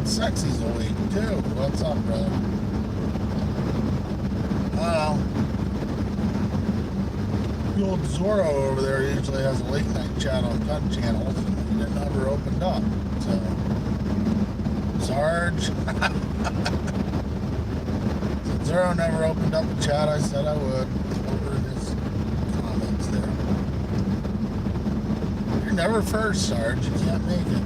Sexy's awake too. What's up, brother? The old Zorro over there usually has a late night chat on gun channels, and it never opened up. So, Sarge. Zero never opened up the chat. I said I would. Over in his comments there. You're never first, Sarge. You can't make it.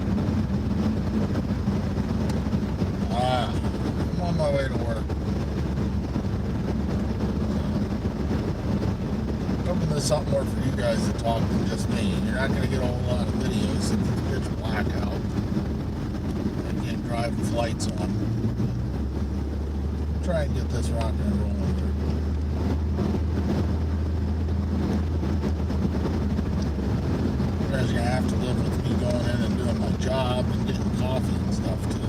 I'm on my way to work. Hoping there's something more for you guys to talk than just me. You're not going to get a whole lot of videos if it's pitch black out. I can't drive with lights on. Try and get this rock and rolling here. You guys are going to have to live with me going in and doing my job and getting coffee and stuff too.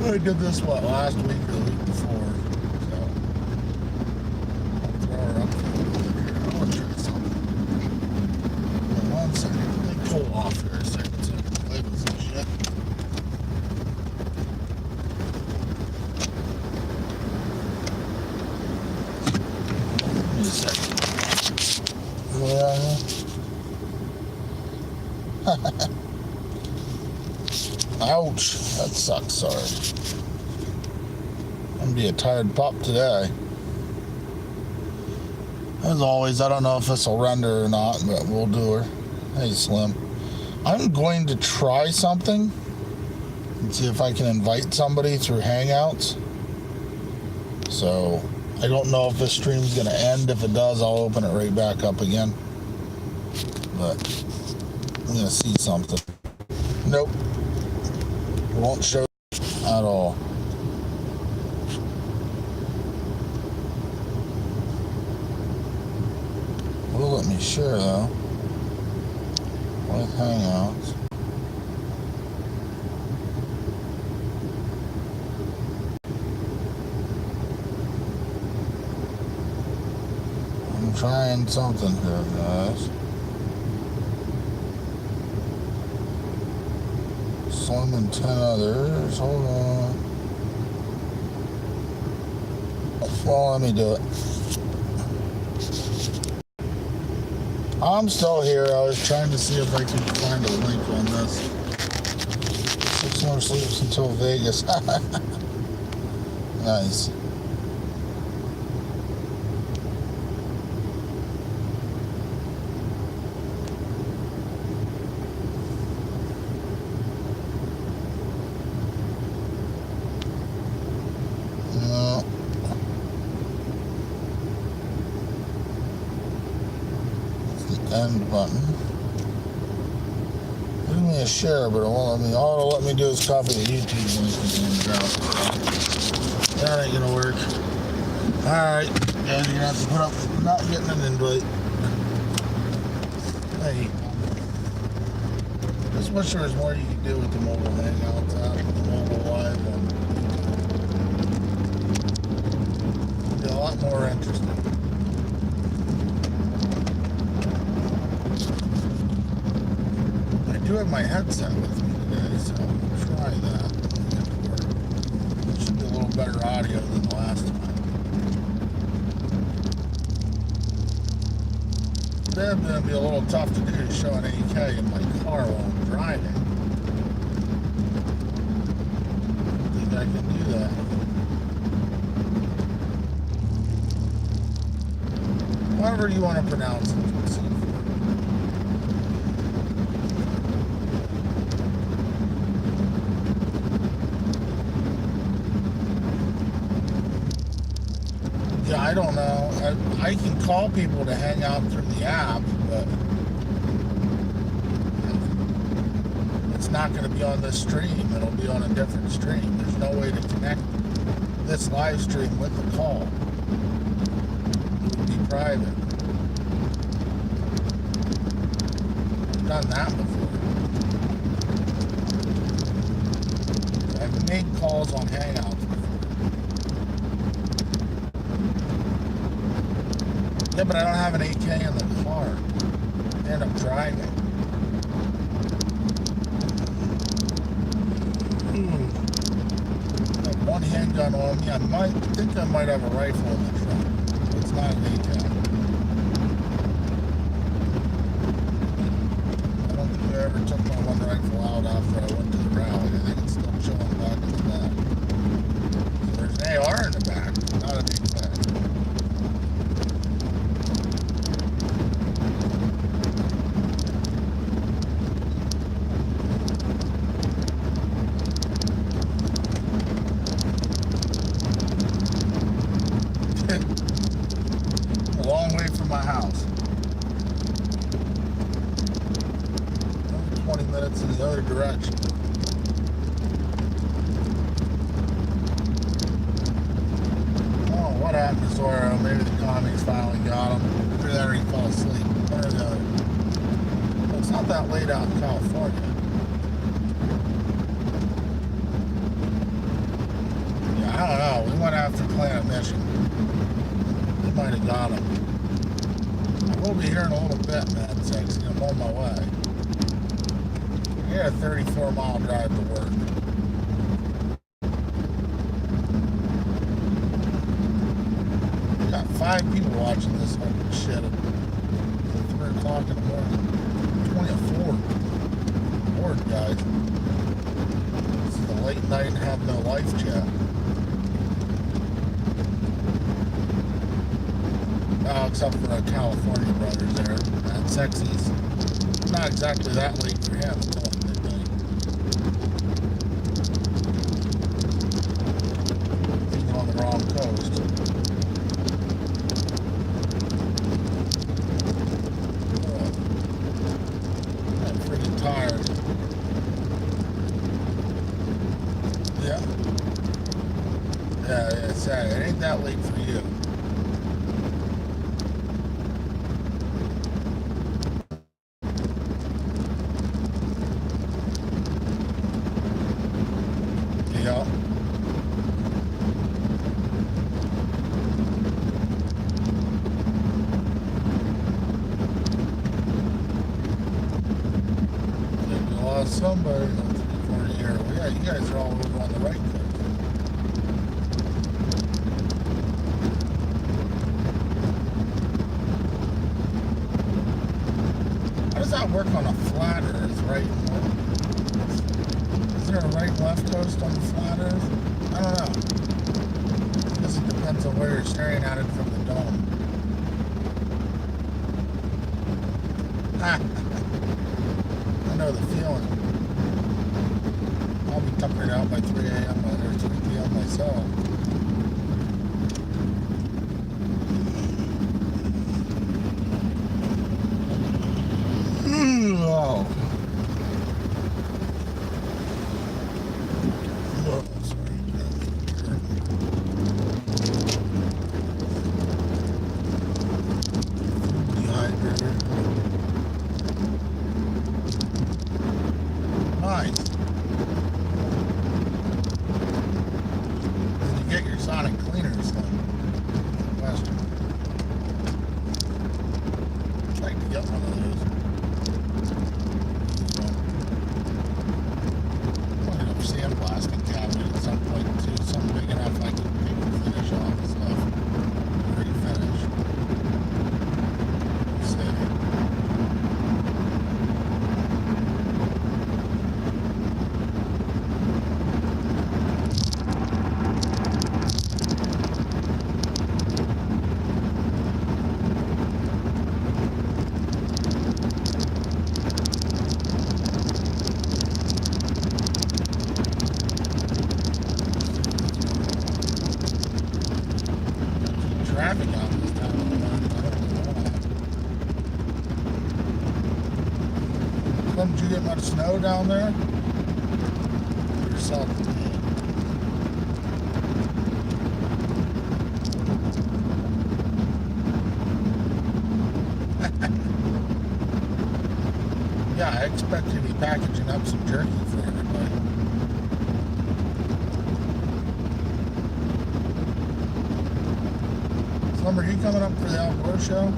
I did this, last week or the week before. So, I'll throw her up here. I want to try something. One second. Let me pull off here a second so I can play with some shit. Ouch, that sucks, sorry. I'm gonna be a tired pup today. As always, I don't know if this will render or not, but we'll do her. Hey, Slim. I'm going to try something and see if I can invite somebody through Hangouts. So, I don't know if this stream's gonna end. If it does, I'll open it right back up again. But I'm gonna see something. Nope. It won't show at all. Will let me share though. With Hangouts. I'm trying something here, guys. Slim and 10 others. Hold on. Well, let me do it. I'm still here. I was trying to see if I could find a link on this. 6 more sleeps until Vegas. Nice. End button. Give me a share, but it won't let me. All it'll let me do is copy the YouTube link and that ain't gonna work. Alright, guys, you're gonna have to put up with not getting an invite. Hey. Just wish there was more you could do with the mobile Hangouts app, the mobile live one. It'd be a lot more interesting. I do have my headset with me today, so I'll try that. It should be a little better audio than the last time. Today I'm going to be a little tough to do to show an 8K in my car while I'm driving. I think I can do that. However you want to pronounce it. Yeah, I don't know. I can call people to hang out through the app, but it's not going to be on this stream. It'll be on a different stream. There's no way to connect this live stream with the call. It would be private. I've done that before. I've made calls on Hangouts before. Yeah, but I don't have an 8K in the car. And I'm driving. one handgun on me. I think I might have a rifle in the trunk. It's not an A-10. I don't think I ever took my one rifle out after I went to the rally. I think it's still chilling back in the back. So there's an AR in the back, not a big bag. A long way from my house. 20 minutes in the other direction. Oh, what happened to Zorro? Maybe the commies finally got him. Either that or he fell asleep. One or the other. Well, it's not that late out in California. Yeah, I don't know. We went after Planet Mission. We might have got him. I will be here in a little bit, man. Sexy. I'm on my way. I got a 34-mile drive to work. We got 5 people watching this whole shit at 3 o'clock in the morning. 24. Lord, guys. This is the late night and have no life chat. Oh, except for our California brothers there. And Sexy's not exactly that late for him until midnight. He's on the wrong coast. I'm freaking tired. Yeah. Yeah, it's sad. It ain't that late for you. Yeah. We lost somebody on 340 here. Well, yeah, you guys are all over on the right coast. How does that work on a flat Earth, right? Is there a right and left coast on the flat Earth? I don't know. I guess it depends on where you're staring at it from the dome. I know the feeling. I'll be tuckered out by 3 a.m. or 3 p.m. myself. Oh. Nice. Did you get your Sonic cleaners then? Question. I'd like to get one of those. Put it up sandblasting cabinet at some point too. Something big enough I can maybe finish off and stuff. Pretty finished. See. Traffic out this time of the morning. I don't know why. Did you get much snow down there? Yourself. Yeah, I expect you to be packaging up some jerky for everybody. Slum, are you coming up for the Al Gore show?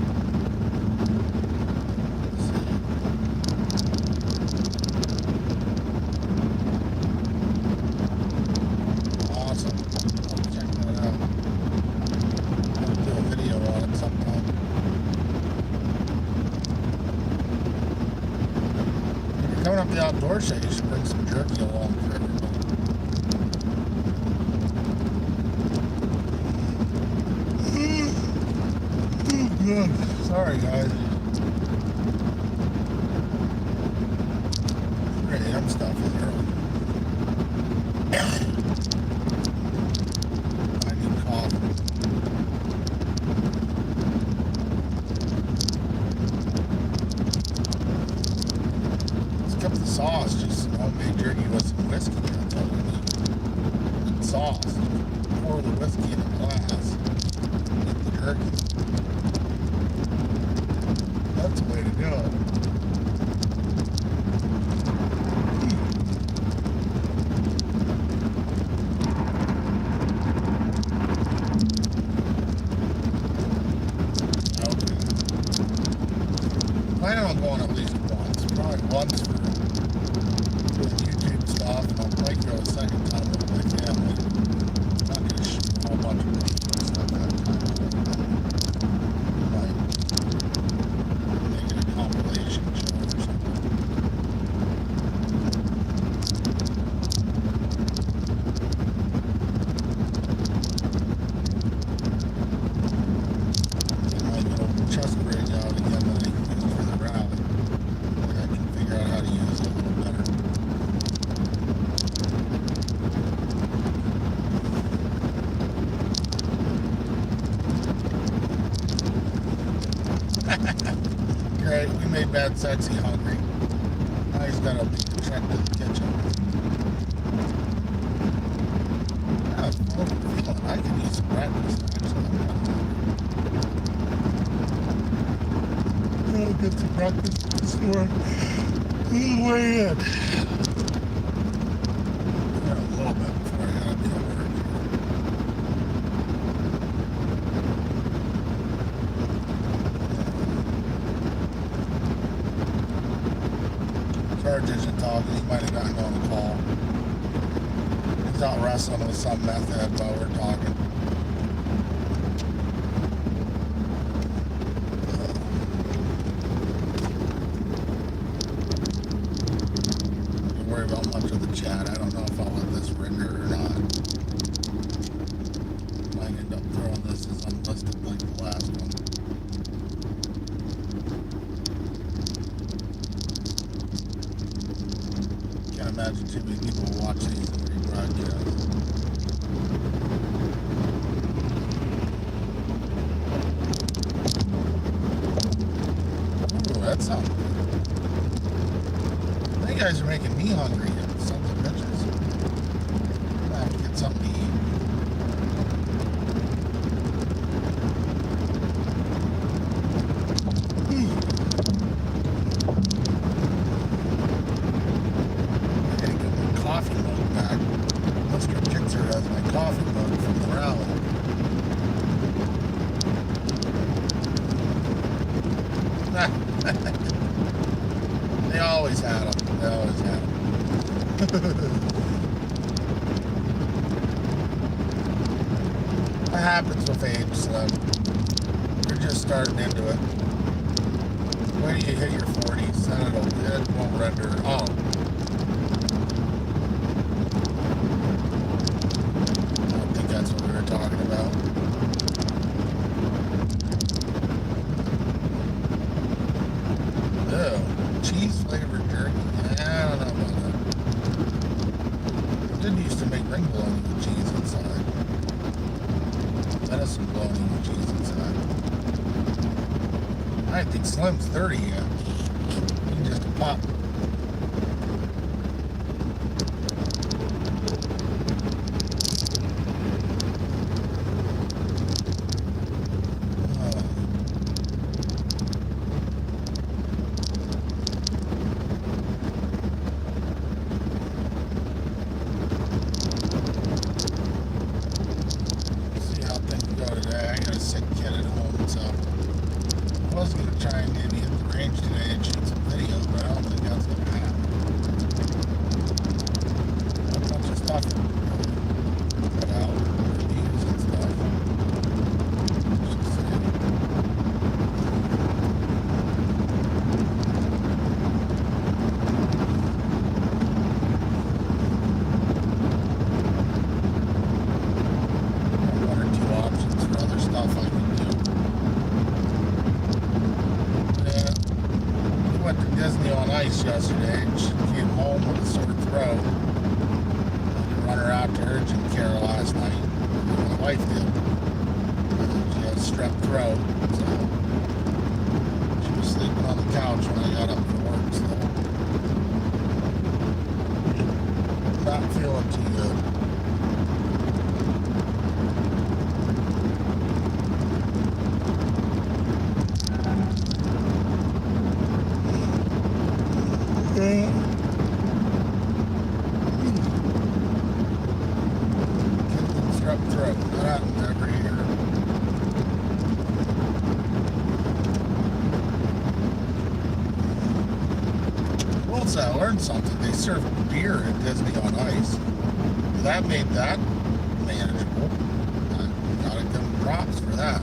Awesome. up the outdoor show, you should bring some jerky along for everybody. Good. Sorry, guys. 3 a.m. stuff is early. I need coffee. Skip the sauce, just some homemade jerky with some whiskey. That's all we need. And sauce. Pour the whiskey in a glass. Get the jerky. That's the way to do it. Okay. Planning on going at least once. Probably once for doing YouTube stuff, and I'll probably go a second time with my family. I'm not going to shoot a whole bunch of videos. It's not that time. Like, making a compilation show or something. Get my little chest rig out again that I can use for the rally. I can figure out how to use it a little better. Great, we made Bad Sexy hungry. Now he's got to make the trek to the kitchen. That's feeling. I could use some breakfast, actually. I'll get some breakfast at the store. On the way in. Got a little bit before I gotta be at work. Sarge isn't talking. He might have gotten on the call. He's out wrestling with some meth head while we're talking. Don't worry about much of the chat. I don't know if I'll let this render or not. Might end up throwing this as unlisted like the last one. Can't imagine too many people will watch these and rebroadcast. Ooh, that sounds good. You guys are making me hungry. Sons of bitches. I'm gonna have to get something to eat. I gotta get my coffee mug back. Mr. Jixer has my coffee mug from the rally. They always had them. They always had them. That happens with age, Slim. You're just starting into it. When you hit your 40s, then it won't render at all. I don't think that's what we were talking about. Ew. Cheese flavored jerky. I don't know about that. I did used to make ring bologna with cheese inside. Venison bologna with cheese inside. I think Slim's 30 yet. He can just pop. See how things go today. I got a sick kid at home, so I was going to try and maybe hit the range today and shoot some video, but I don't think that's going to happen. A bunch of stuff cut out, reviews and stuff. Just saying. yesterday, and she came home with a sore throat. I run her out to urgent care last night. My wife did. She has strep throat, so she was sleeping on the couch when I got up for work. So not feeling too good. Strep throat. That happens every year. Well, so I learned something. They serve beer at Disney on Ice. That made that manageable. I gotta give them props for that.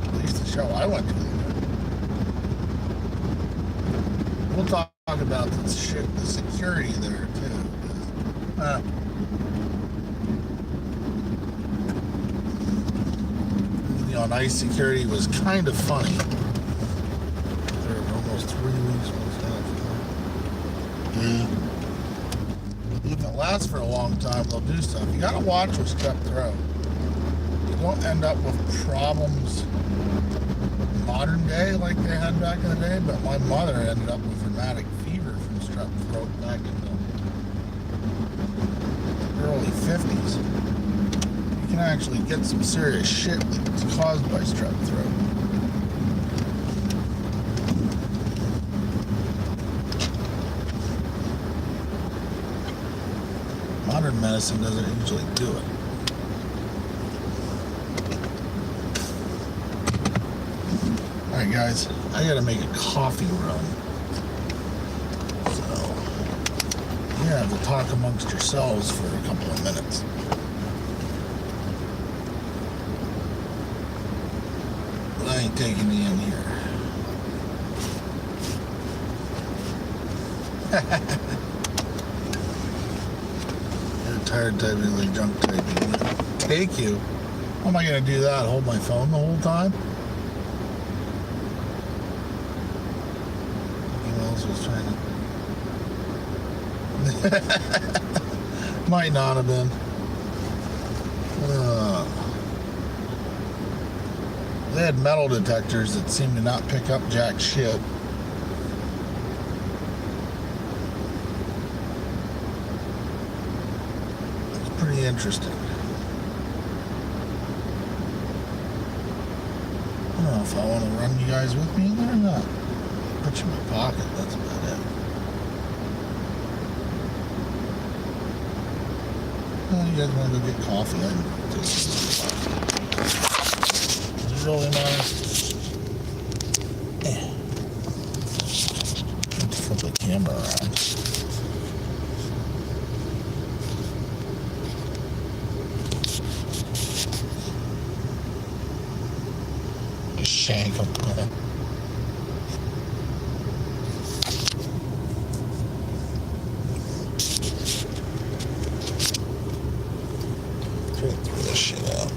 At least the show I went to. We'll talk about the security there too. On Ice security was kind of funny. There were almost 3 weeks. If it lasts for a long time, they'll do stuff. You gotta watch with strep throat. You don't end up with problems modern day like they had back in the day, but my mother ended up with rheumatic fever from strep throat back in the early 50s. You can actually get some serious shit that's caused by strep throat. Modern medicine doesn't usually do it. Alright guys, I gotta make a coffee run. So, you have to talk amongst yourselves for a couple of minutes. But I ain't taking you in here. You're tired typing like junk typing. Take you? How am I gonna do that? Hold my phone the whole time? Was trying to might not have been. They had metal detectors that seemed to not pick up jack shit. It's pretty interesting. I don't know if I want to run you guys with me in there or not. Put you in my pocket, that's about it. Oh, you guys want to go get coffee? I can take it. Does it really matter? Let's flip the camera around. Just shank him. Throw this shit out.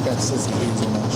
That sissy hazelnut.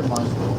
I might as well.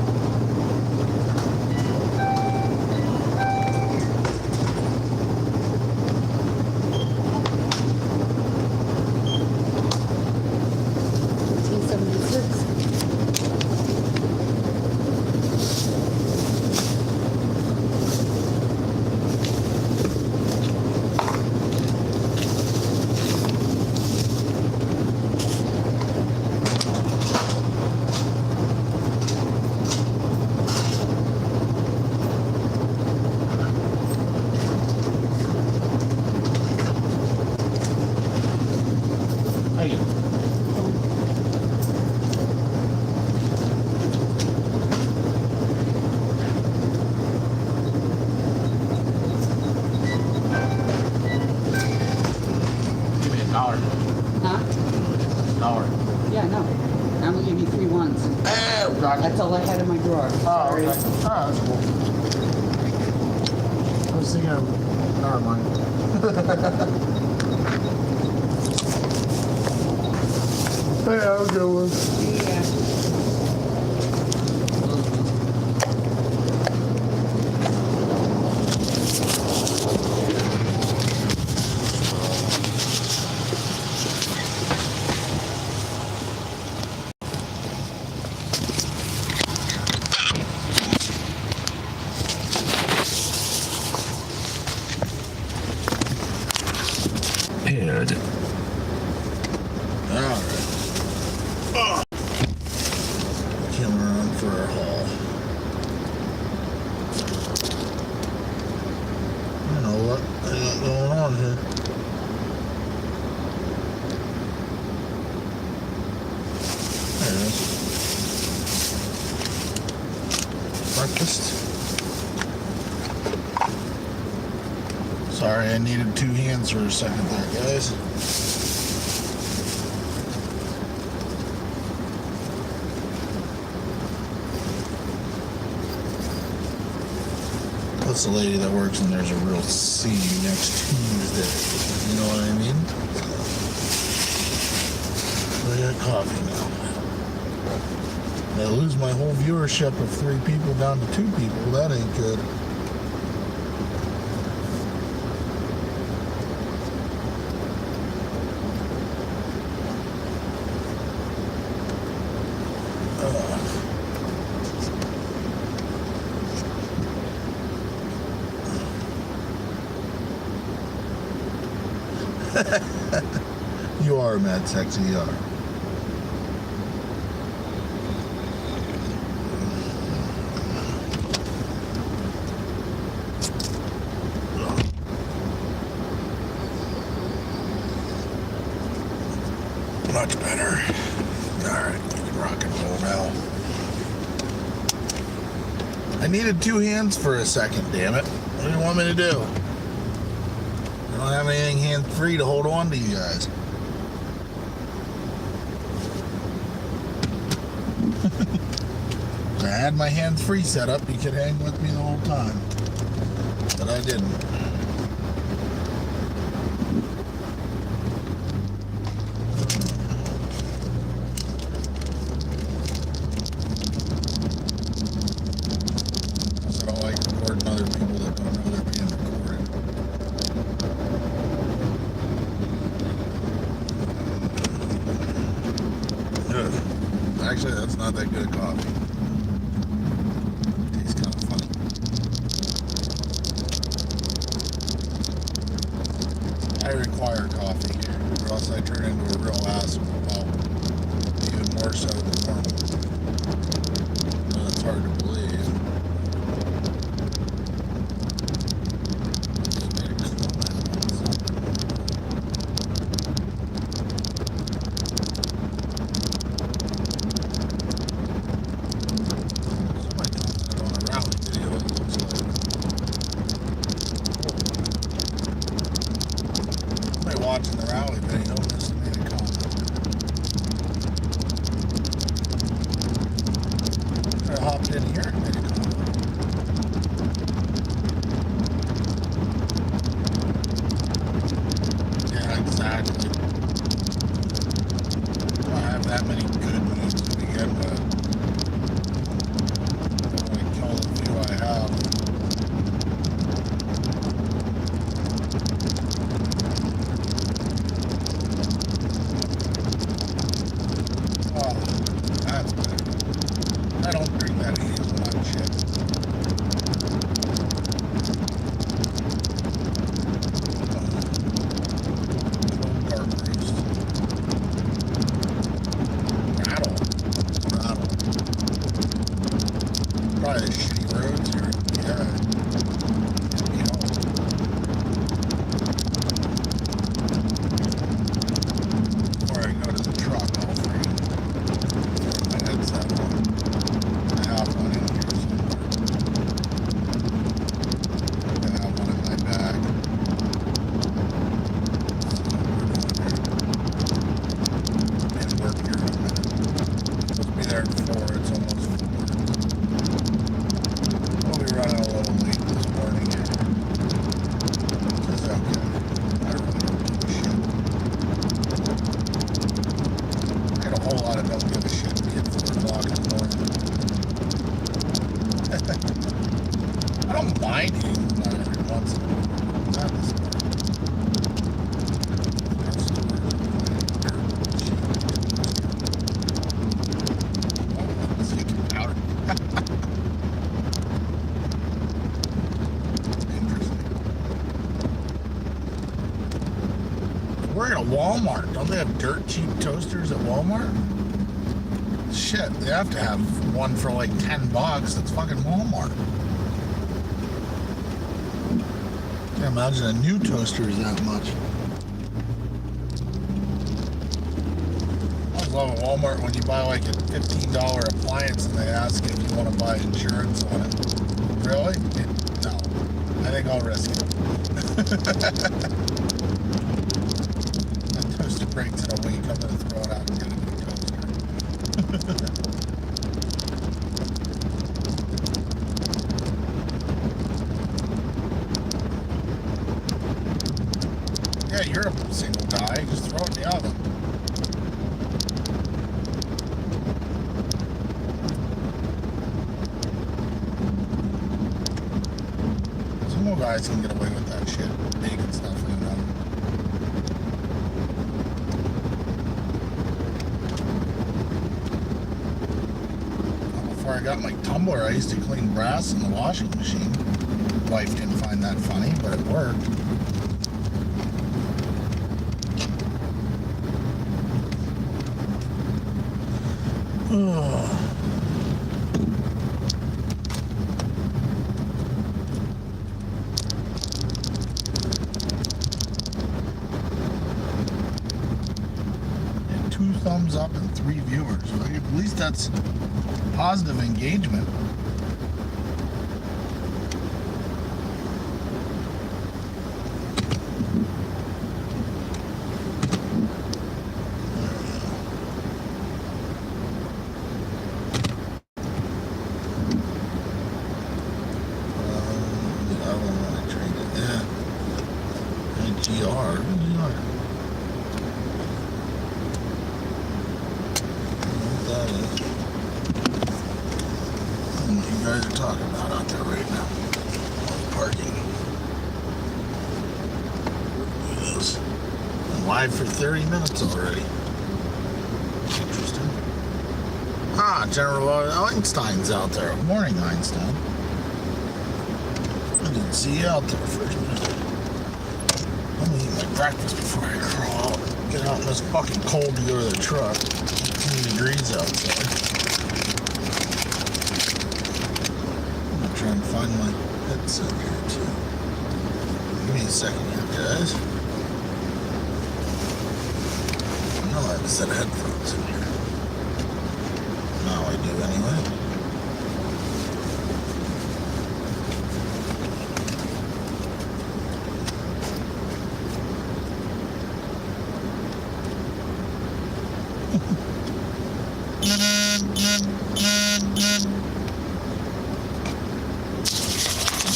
That's all I had in my drawer. Oh, okay. Oh, that's cool. I was thinking of, never mind. Hey, have a good one. Yeah. Good. Alright. Came around for our haul. I don't know what I got going on here. There it is. Breakfast. Sorry, I needed two hands for a second there, guys. That's the lady that works and there's a real see you next Tuesday. You know what I mean? I got coffee now. I lose my whole viewership of 3 people down to 2 people. That ain't good. You are mad sexy, you are. Much better. Alright, we can rock and roll now. I needed 2 hands for a second, damn it. What do you want me to do? I don't have anything hands-free to hold on to you guys. If I had my hands-free set up, you could hang with me the whole time. But I didn't. I don't like recording other people that don't know they're being recorded. Ugh. Actually, that's not that good coffee. Tastes kind of funny. I require coffee, or else I turn into a real asshole. Well, even more so than normal. That's hard to believe. Just made a comment on something. Somebody commented on a rally video, it looks like. Somebody watching the rally video must have made a comment. Could have hopped in here and made a comment. Yeah, exactly. I don't have that many good moves to begin with. work at a Walmart. Don't they have dirt cheap toasters at Walmart? Shit, they have to have one for like $10. That's fucking Walmart. Can't imagine a new toaster is that much. I love at Walmart when you buy like a $15 appliance and they ask if you want to buy insurance on it. Really? No. I think I'll risk it. That toaster breaks in a week. I'm going to throw it out and get a new toaster. Yeah, you're a single guy. Just throw it in the oven. Single guys can get away with that shit. Baking stuff in the oven. Before I got my tumbler, I used to clean brass in the washing machine. Wife didn't find that funny, but it worked. And 2 thumbs up and 3 viewers. So at least that's positive engagement. Live for 30 minutes already. Interesting. General Einstein's out there. Morning, Einstein. I didn't see you out there first. Let me eat my breakfast before I crawl out. Get out in this fucking cold to go to the truck. 18 degrees outside. I'm gonna try and find my headset here too. Give me a second here, guys. I have a set of headphones in here. Now I do anyway.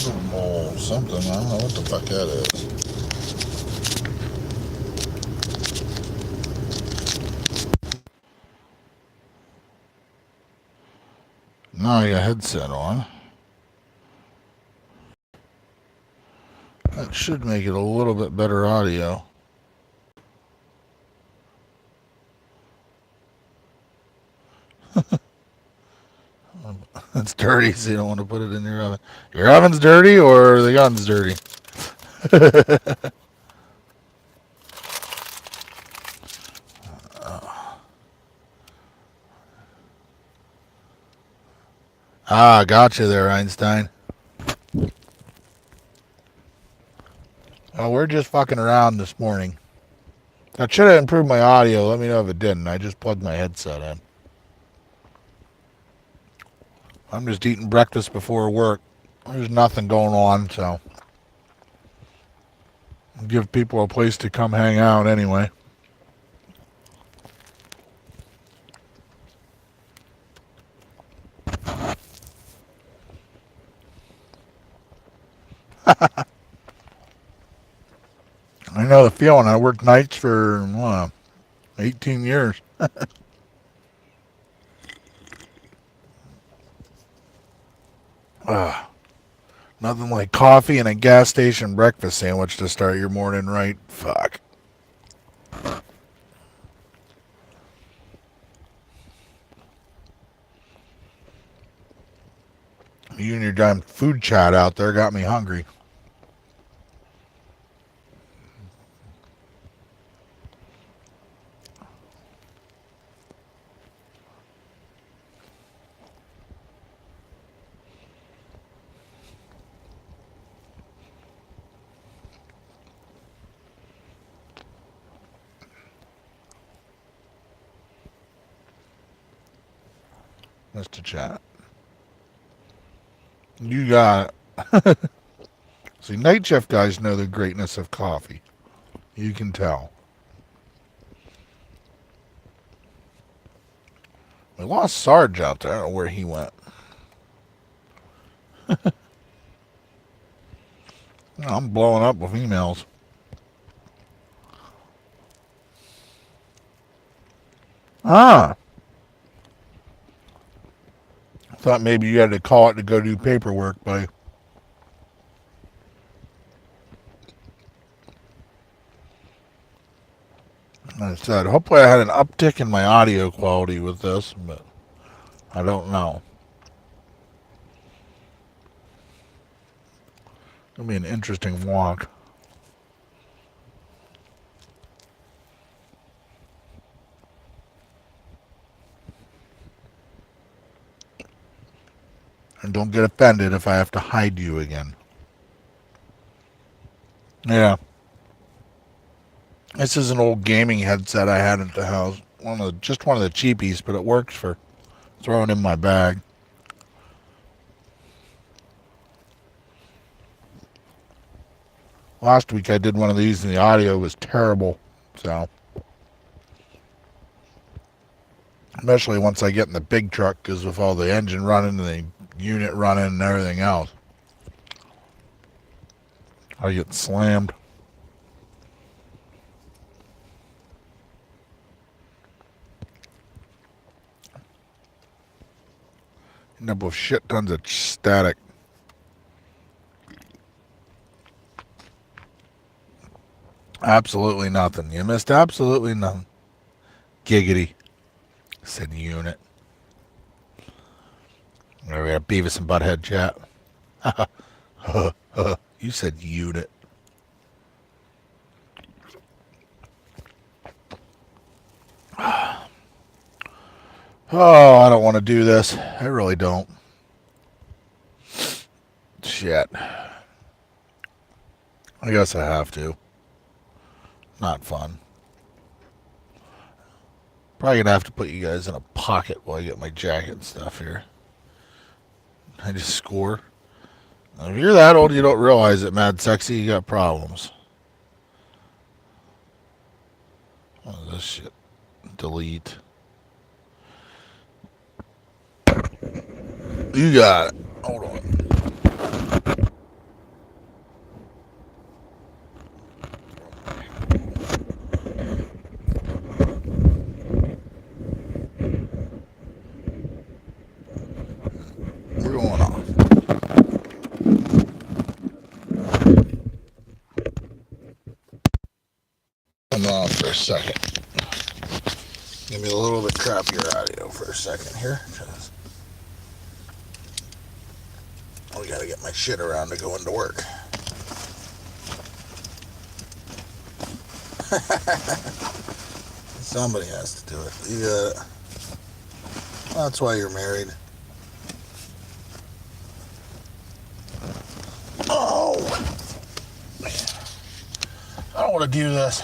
Little mole, something. I don't know what the fuck that is. Now I got a headset on. That should make it a little bit better audio. It's dirty, so you don't want to put it in your oven. Your oven's dirty or the gun's dirty? Gotcha there, Einstein. Oh, we're just fucking around this morning. I should have improved my audio. Let me know if it didn't. I just plugged my headset in. I'm just eating breakfast before work. There's nothing going on, so give people a place to come hang out anyway. I know the feeling. I worked nights for 18 years. Nothing like coffee and a gas station breakfast sandwich to start your morning right. Fuck. You and your damn food chat out there got me hungry. Mr. Chat. You got it. See, night shift guys know the greatness of coffee. You can tell. We lost Sarge out there. I don't know where he went. I'm blowing up with emails. Ah. I thought maybe you had to call it to go do paperwork, buddy. I said, hopefully I had an uptick in my audio quality with this, but I don't know. It'll be an interesting walk. And don't get offended if I have to hide you again. Yeah. This is an old gaming headset I had at the house. Just one of the cheapies, but it works for throwing in my bag. Last week I did one of these and the audio was terrible. So, especially once I get in the big truck, because with all the engine running and the unit running and everything else, I get slammed. End up with shit tons of static. Absolutely nothing. You missed absolutely nothing. Giggity. Said unit. There we have Beavis and Butthead chat. You said unit. Oh, I don't want to do this. I really don't. Shit. I guess I have to. Not fun. Probably gonna have to put you guys in a pocket while I get my jacket and stuff here. I just score. Now, if you're that old, you don't realize it, Mad Sexy. You got problems. What is this shit? Delete. You got it. Hold on. We're going off. I'm off for a second. Give me a little bit crappier audio for a second here. I gotta get my shit around to go into work. Somebody has to do it. You got it. That's why you're married. Oh, man. I don't want to do this.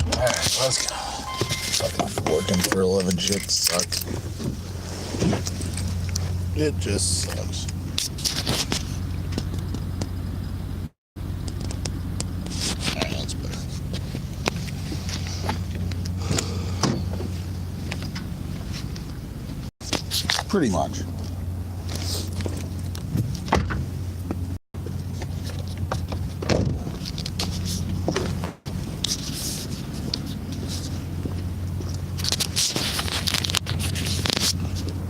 All right, let's go. Fucking working for a living shit sucks. It just sucks. Alright, that's better. Pretty much.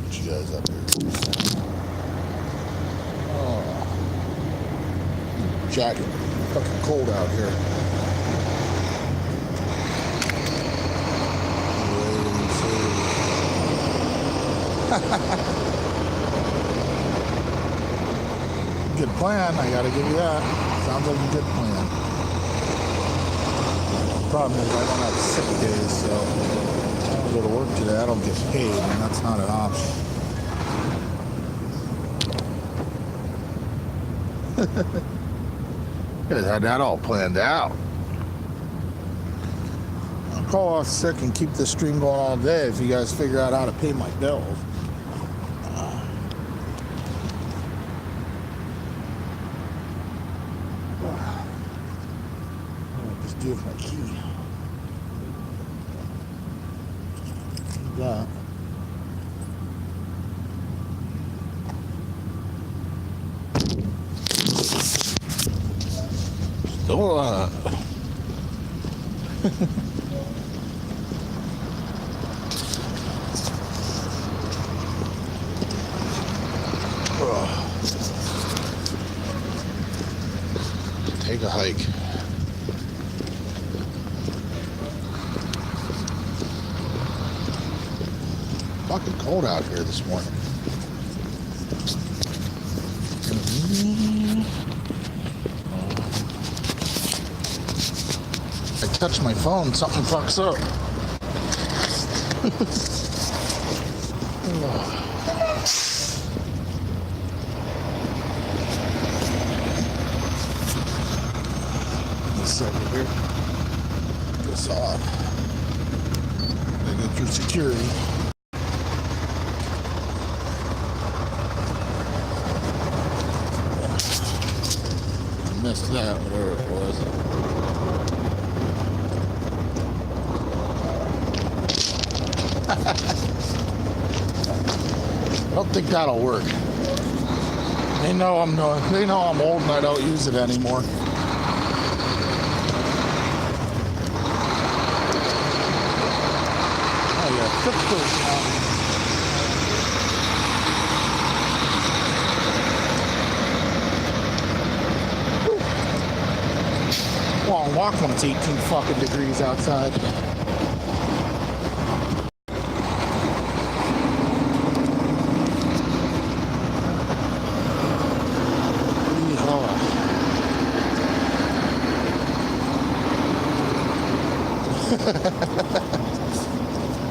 Put you guys up here. Jacket. Fucking cold out here. Good plan, I gotta give you that. Sounds like a good plan. Problem is I don't have sick days, so if I don't go to work today, I don't get paid, and that's not an option. You guys had that all planned out. I'll call off sick and keep this stream going all day if you guys figure out how to pay my bills. do with my key? That. Still take a hike. Fucking cold out here this morning. I touch my phone, something fucks up. This over here. This off. Gotta go through security. Missed that, whatever it was. I don't think that'll work. They know I'm old and I don't use it anymore. Oh yeah, fix those now. Long walk when it's 18 fucking degrees outside.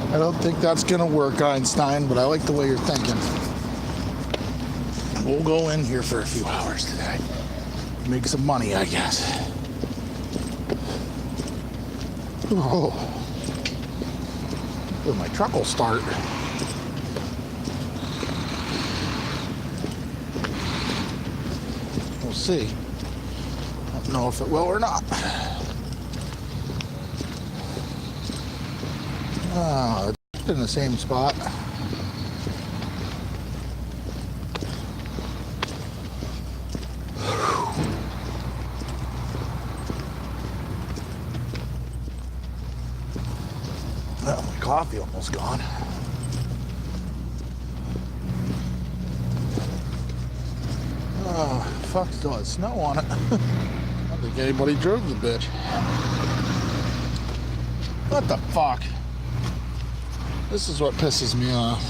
I don't think that's gonna work, Einstein, but I like the way you're thinking. We'll go in here for a few hours today. Make some money, I guess. Oh, well, my truck will start. We'll see. I don't know if it will or not. It's in the same spot. Well, my coffee almost gone. Oh, fuck, still has snow on it. I don't think anybody drove the bitch. What the fuck? This is what pisses me off.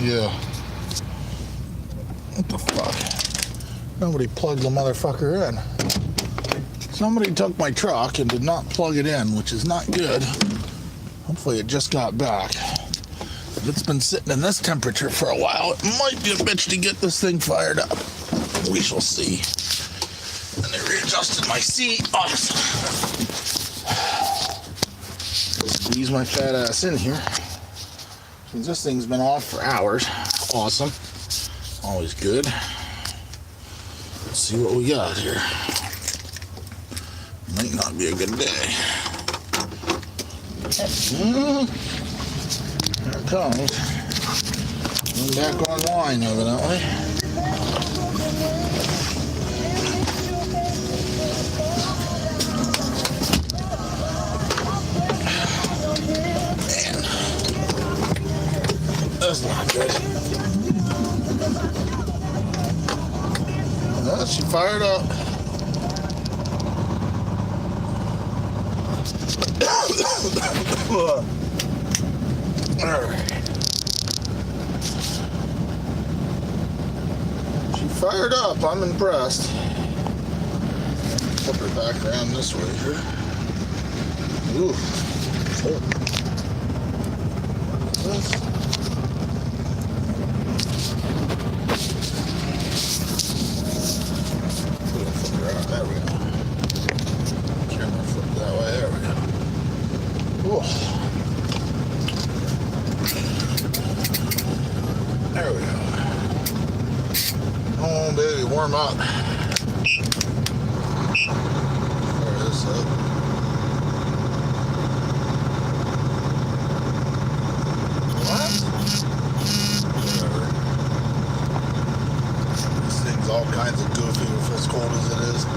Yeah. What the fuck? Nobody plugged the motherfucker in. Somebody took my truck and did not plug it in, which is not good. Hopefully it just got back. If it's been sitting in this temperature for a while, it might be a bitch to get this thing fired up. We shall see. And they readjusted my seat. Awesome. Squeeze my fat ass in here. Since this thing's been off for hours. Awesome. Always good. Let's see what we got here. Might not be a good day. Here it comes. I'm back online, evidently. Man. That's not good. Well, she fired up. She fired up. I'm impressed. Flip her back around this way here. Ooh. Oh. There we go. Camera flip that way. There we go. Ooh. There we go. Oh, baby, warm up.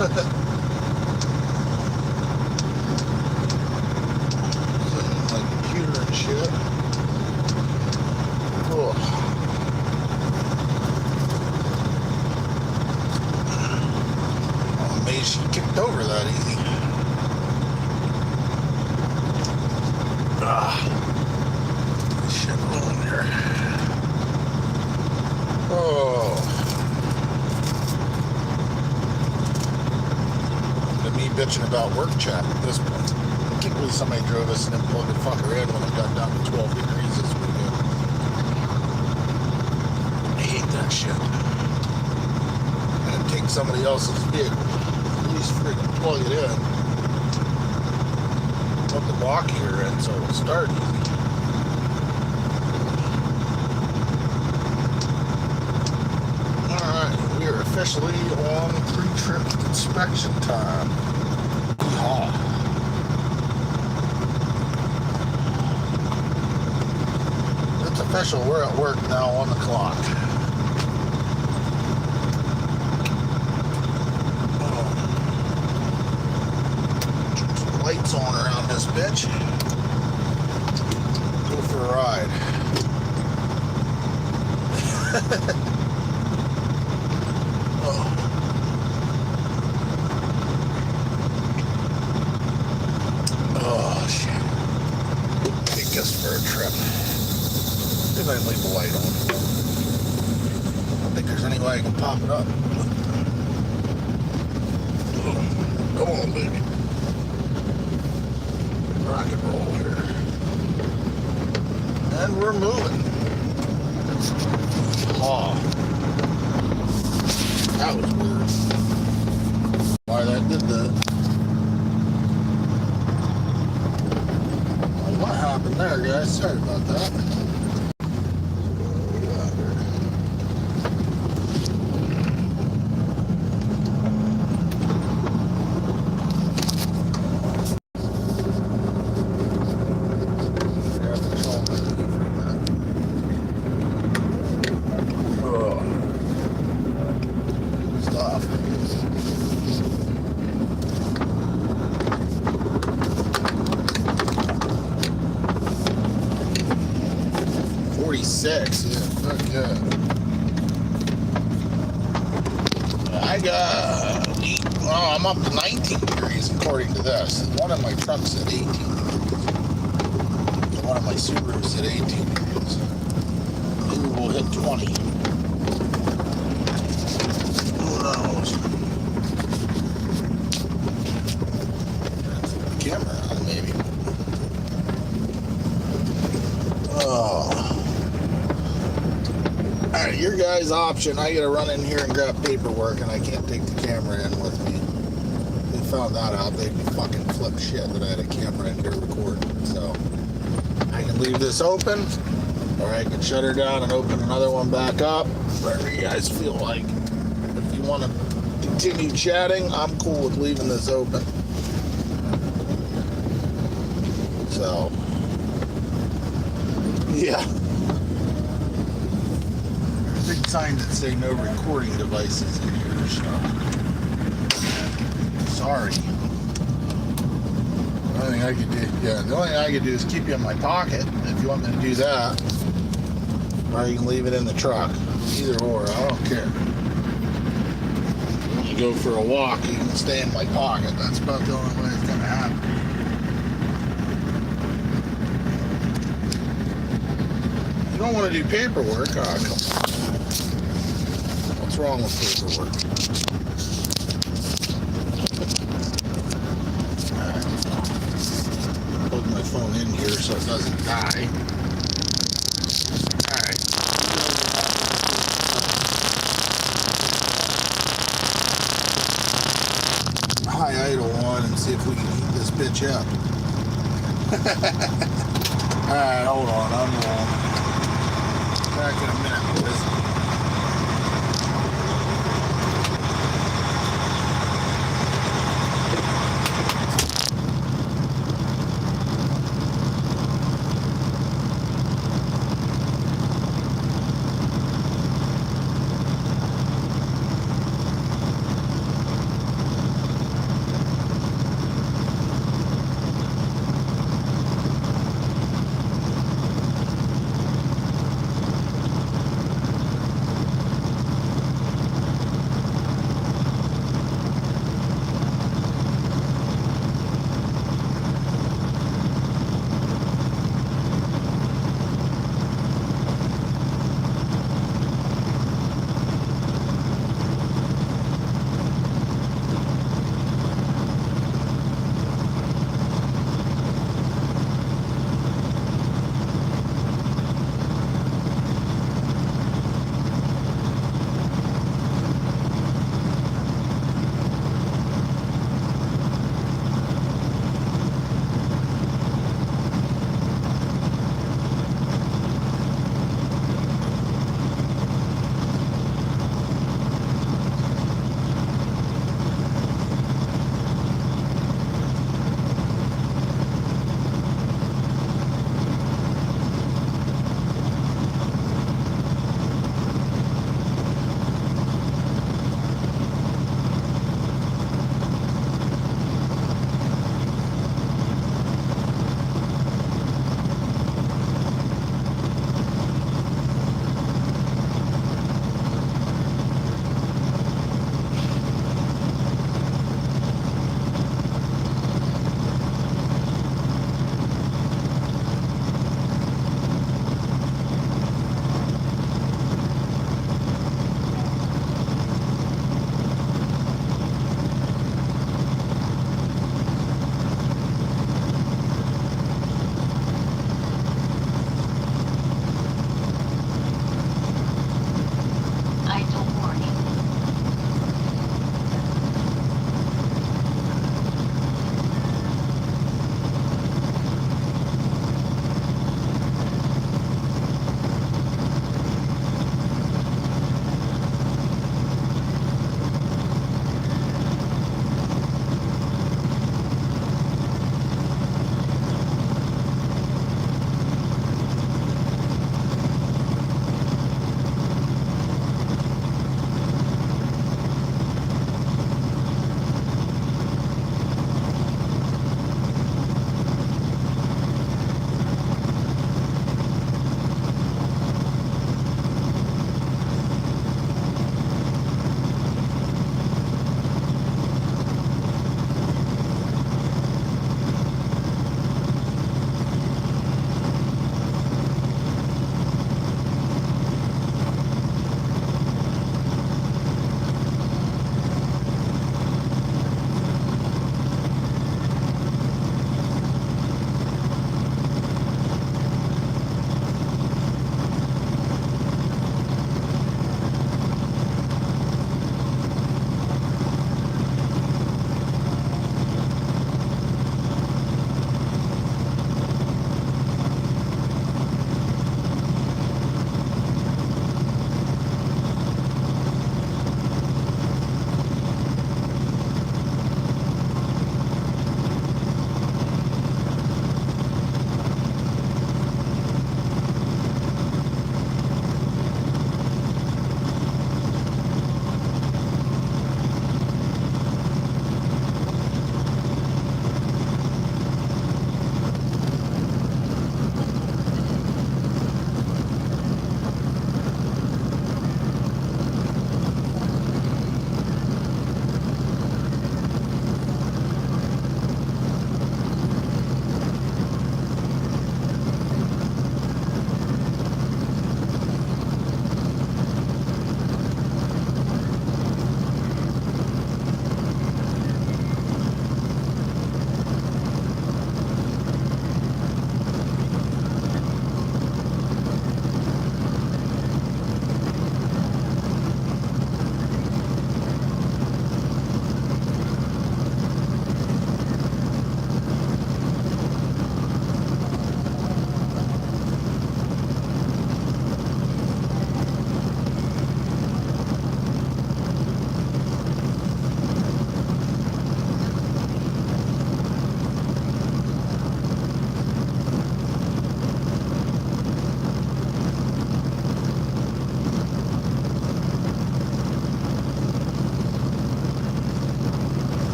My computer and shit. Oh. I'm amazed she kicked over that easy. Shit rolling here. Oh. To me bitching about work chat at this point. I can't believe somebody drove us and then plugged the fucker in when it got down to 12 degrees this weekend. I hate that shit. And take somebody else's vehicle. At least freaking plug it in. Put the lock here in so it'll start easy. Alright, we are officially on pre-trip inspection time. Yeehaw. It's official, we're at work now on the clock. Some lights on around this bitch. Go for a ride. Oh shit. Take us for a trip. See if I can leave the light on. I don't think there's any way I can pop it up. Come on, baby. Rock and roll here. And we're moving. Oh. That was weird. Why that did that. Well, what happened there, guys? Sorry about that. Stuff. 46, yeah, fuck yeah. I got, I'm up to 19 degrees according to this. One of my trucks at 18 degrees. One of my Subarus at 18 degrees. Maybe we'll hit 20. Who knows? Camera on, maybe. Oh. Alright, your guys' option. I gotta run in here and grab paperwork, and I can't take the camera in with me. If they found that out, they'd be fucking flip shit that I had a camera in here recording. So, I can leave this open, or I can shut her down and open another one back up. Whatever you guys feel like. If you want to continue chatting, I'm cool with leaving this open. So, yeah. Big signs that say no recording devices in here, so sorry. The only thing I could do, the only thing I could do is keep you in my pocket if you want me to do that. Or you can leave it in the truck. Either or, I don't care. When you go for a walk, you can stay in my pocket. That's about the only way it's gonna happen. You don't want to do paperwork, come on. What's wrong with paperwork? Alright. Plug my phone in here so it doesn't die. Alright. High idle one and see if we can heat this bitch up. Alright, hold on, I'm back in a minute, boys.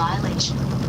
violation.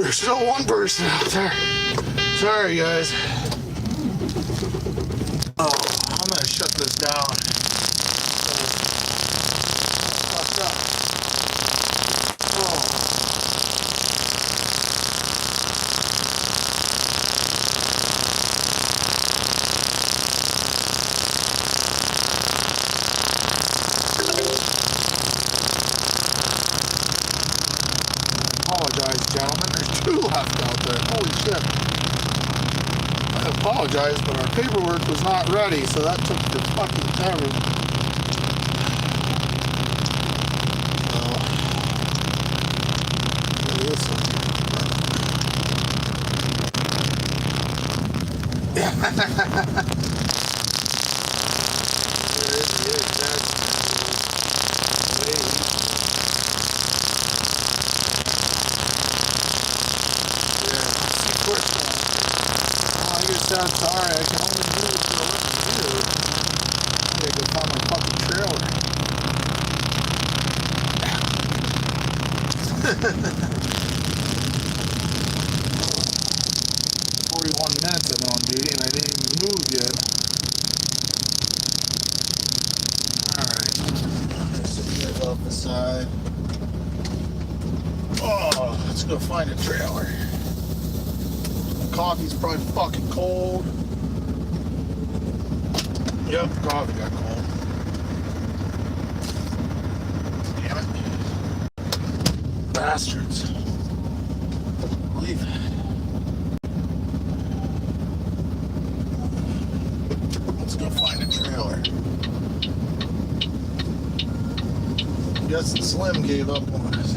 There's still one person out there. Sorry, guys. Oh, I'm gonna shut this down. What's up? Oh. Apologize, gentlemen. There's two left out there. Holy shit. I apologize, but our paperwork was not ready, so that took the fucking forever. I'm sorry, I can only do it for what to do. I gotta go find my fucking trailer. 41 minutes I've been on duty and I didn't even move yet. Alright. Set you guys off the side. Oh, let's go find a trailer. Coffee's probably fucking cold. Yep, coffee got cold. Damn it. Bastards. Leave. Let's go find a trailer. I'm guessing Slim gave up on us.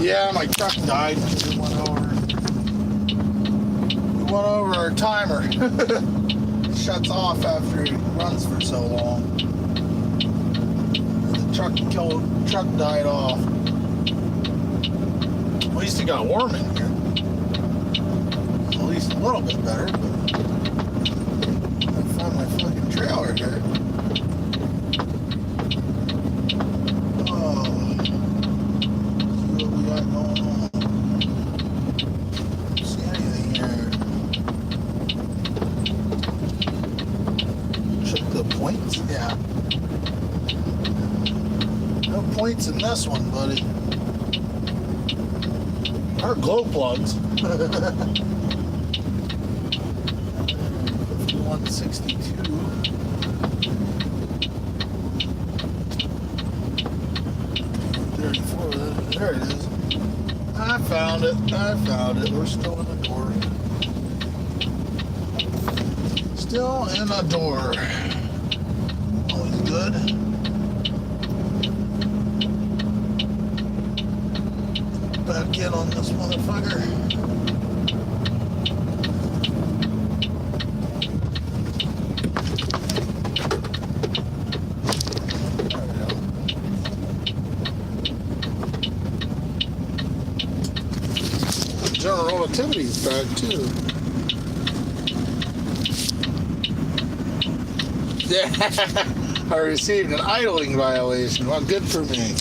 Yeah, my truck died because it went over our timer. It shuts off after it runs for so long. The truck died off. At least it got warm in here. At least a little bit better, but I found my fucking trailer here. Yeah. No points in this one, buddy. Our glow plugs. 5162. There it is. I found it. We're still in the door. Still in the door. Good. Back in on this motherfucker. There we go. General relativity's back too. Yeah. I received an idling violation. Well, good for me.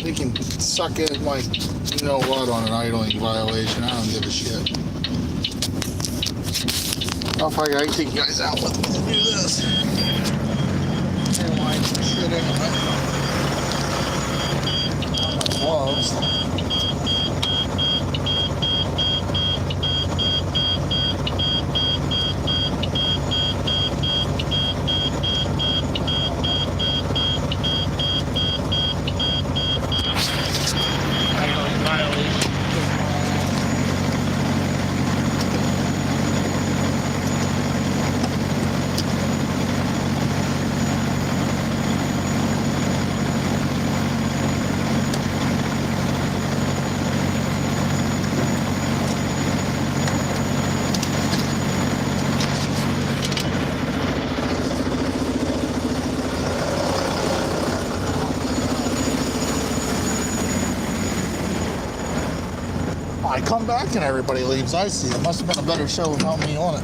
They can suck in my, you know what, on an idling violation. I don't give a shit. Oh, fuck, I can take you guys out with me to do this. Airline shit anyway. My gloves. I come back and everybody leaves. I see. It must have been a better show without me on it.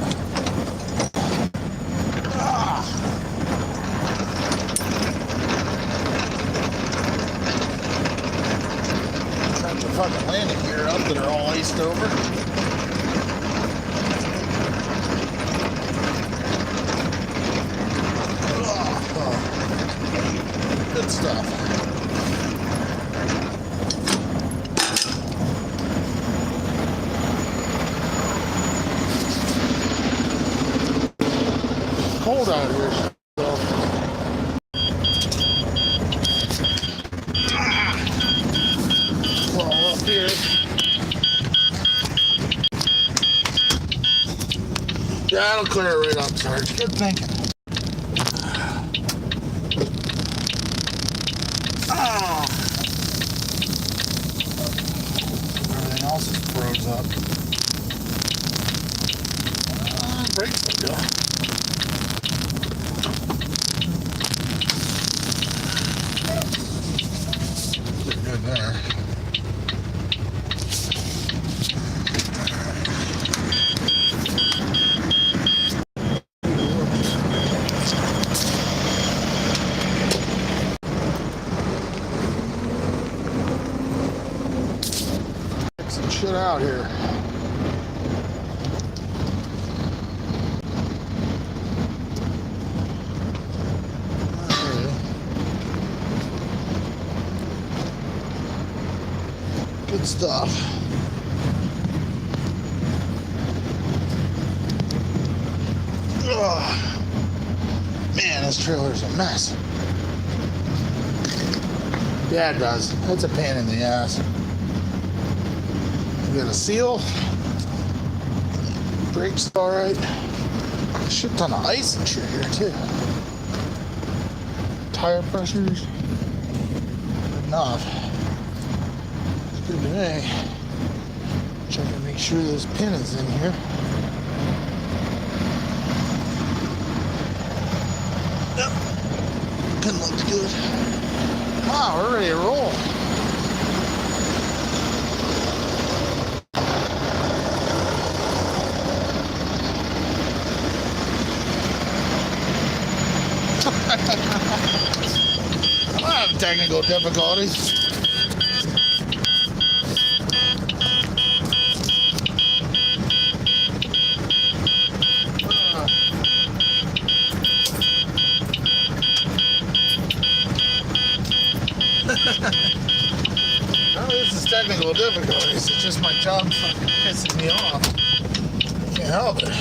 fucking landing gear up that are all iced over. Oh, good stuff. Cold out here. So. Crawl up here. Yeah, it'll clear it right up, Sarge. Good thinking. Ah. Everything else is froze up. Brakes will go. Pretty good there. Check some shit out here. Good stuff. Ugh. Man, this trailer's a mess. Yeah, it does. It's a pain in the ass. You got a seal. Brakes alright. A shit ton of ice and shit here too. Tire pressures. Enough. Good to me. Check and make sure this pin is in here. Yep. Pin looks good. Wow, we're ready to roll. I have technical difficulties. No, this is technical difficulties. It's just my job fucking pisses me off. Can't help it.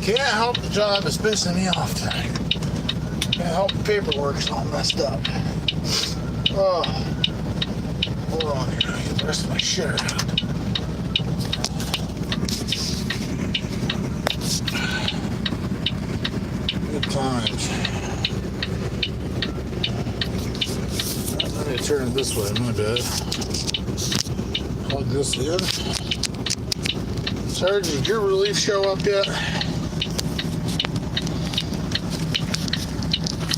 Can't help the job is pissing me off tonight. Can't help the paperwork's all messed up. Oh, hold on here. I'll get the rest of my shit out. Good times. Let me turn it this way, my bad. Plug this in. Sarge, did your relief show up yet?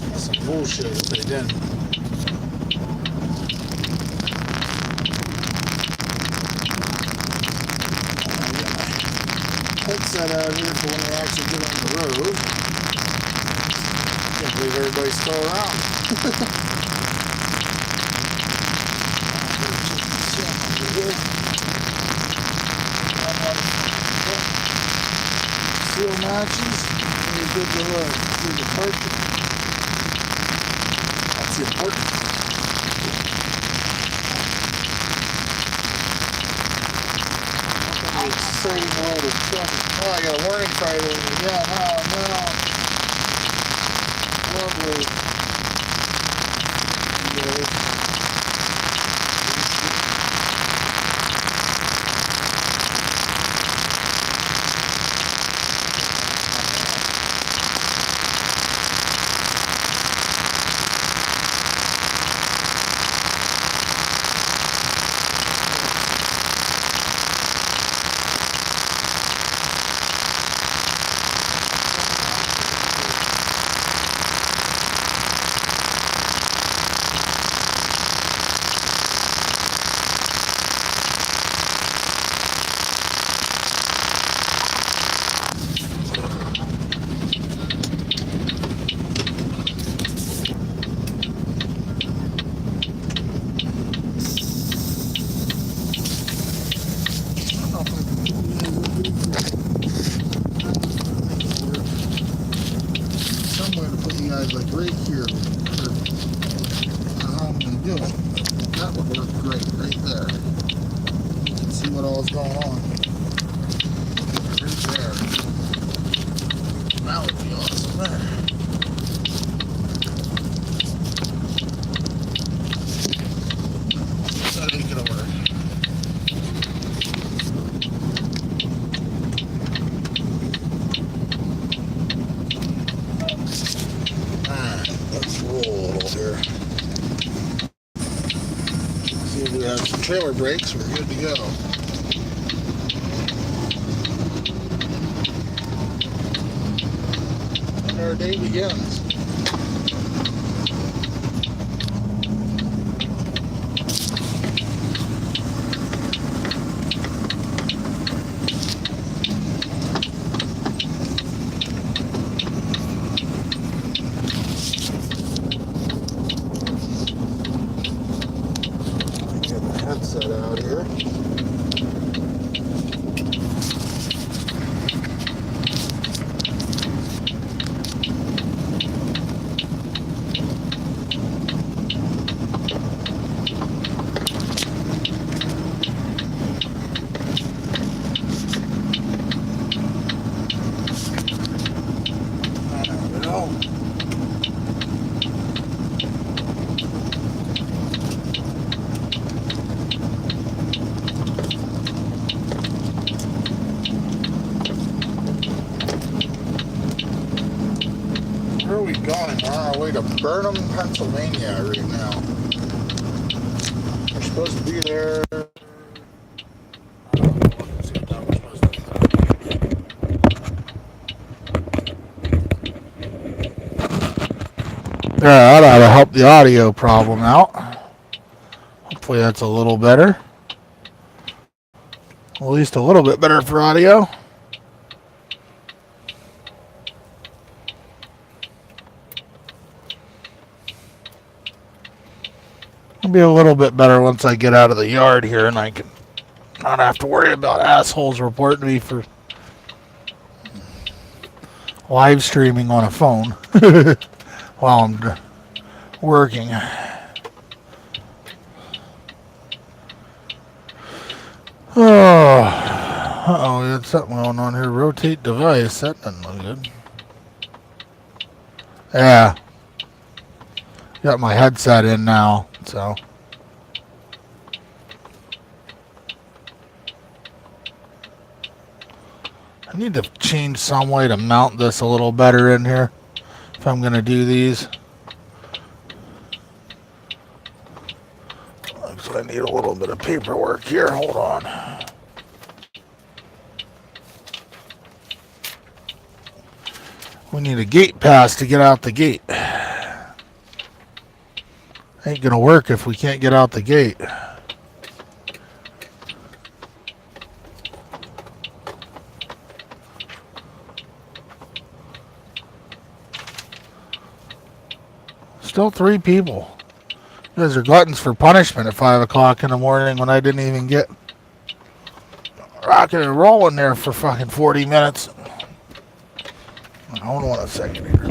That's some bullshit if they didn't. Headset out here for when they actually get on the road. Can't believe everybody's still around. Seal matches, and you're good to look. See the parking. That's important. Oh, I got a warning cry over. Yeah, no. Lovely. Yeah. I'm going to put you guys like right here. How I'm going to do it. That would work great right there. You can see what all's going on. Right there. That would be awesome there. That ain't gonna work. Let's roll a little here. See if we have some trailer brakes. We're good to go. And our day begins. Headset out here. There we go. Where are we going? We're on our way to Burnham, Pennsylvania right now. We're supposed to be there. Yeah, that ought to help the audio problem out. Hopefully that's a little better. At least a little bit better for audio. It'll be a little bit better once I get out of the yard here and I can not have to worry about assholes reporting me for live streaming on a phone while I'm working. Uh-oh, we had something going on here. Rotate device. That doesn't look good. Yeah. Got my headset in now, so. I need to change some way to mount this a little better in here if I'm going to do these. Looks like I need a little bit of paperwork here. Hold on. We need a gate pass to get out the gate. Ain't gonna work if we can't get out the gate. Still 3 people. You guys are gluttons for punishment at 5 o'clock in the morning when I didn't even get rocking and rolling there for fucking 40 minutes. Hold on a second here.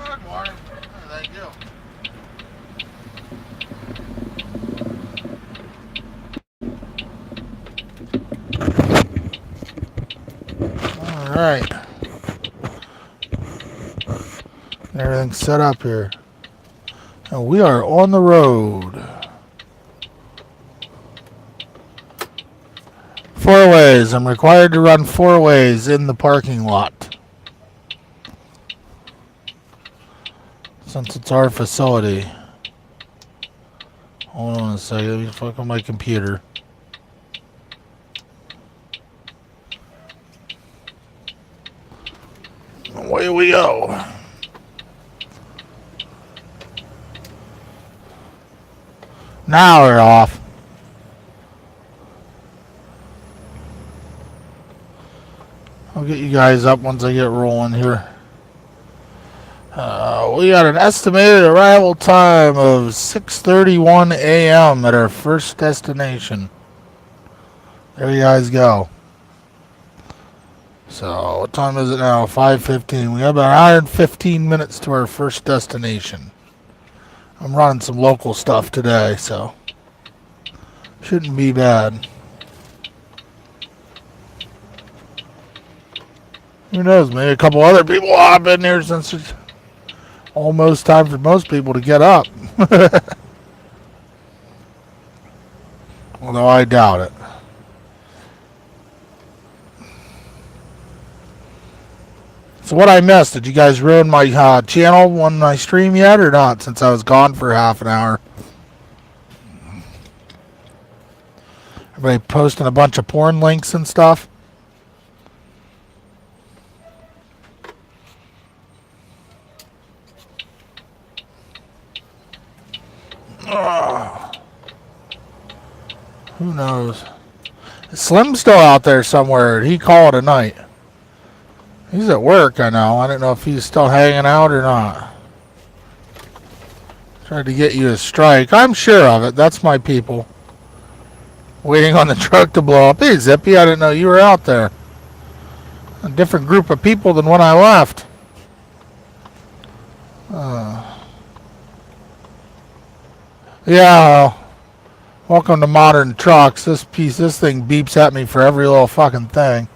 Good morning. Thank you. All right. Everything's set up here. And we are on the road. 4 ways. I'm required to run 4 ways in the parking lot. Since it's our facility. Hold on a second. Let me fuck on my computer. Away we go. Now we're off. I'll get you guys up once I get rolling here. We got an estimated arrival time of 6:31 a.m. at our first destination. There you guys go. So, what time is it now? 5:15. We have about 115 minutes to our first destination. I'm running some local stuff today, so shouldn't be bad. Who knows? Maybe a couple other people will hop in here since it's almost time for most people to get up. Although I doubt it. So what I missed, did you guys ruin my channel on my stream yet or not, since I was gone for half an hour? Everybody posting a bunch of porn links and stuff? Who knows? Slim's still out there somewhere. He called it a night. He's at work, I know. I don't know if he's still hanging out or not. Tried to get you a strike. I'm sure of it. That's my people. Waiting on the truck to blow up. Hey, Zippy, I didn't know you were out there. A different group of people than when I left. Yeah. Welcome to modern trucks. This thing beeps at me for every little fucking thing.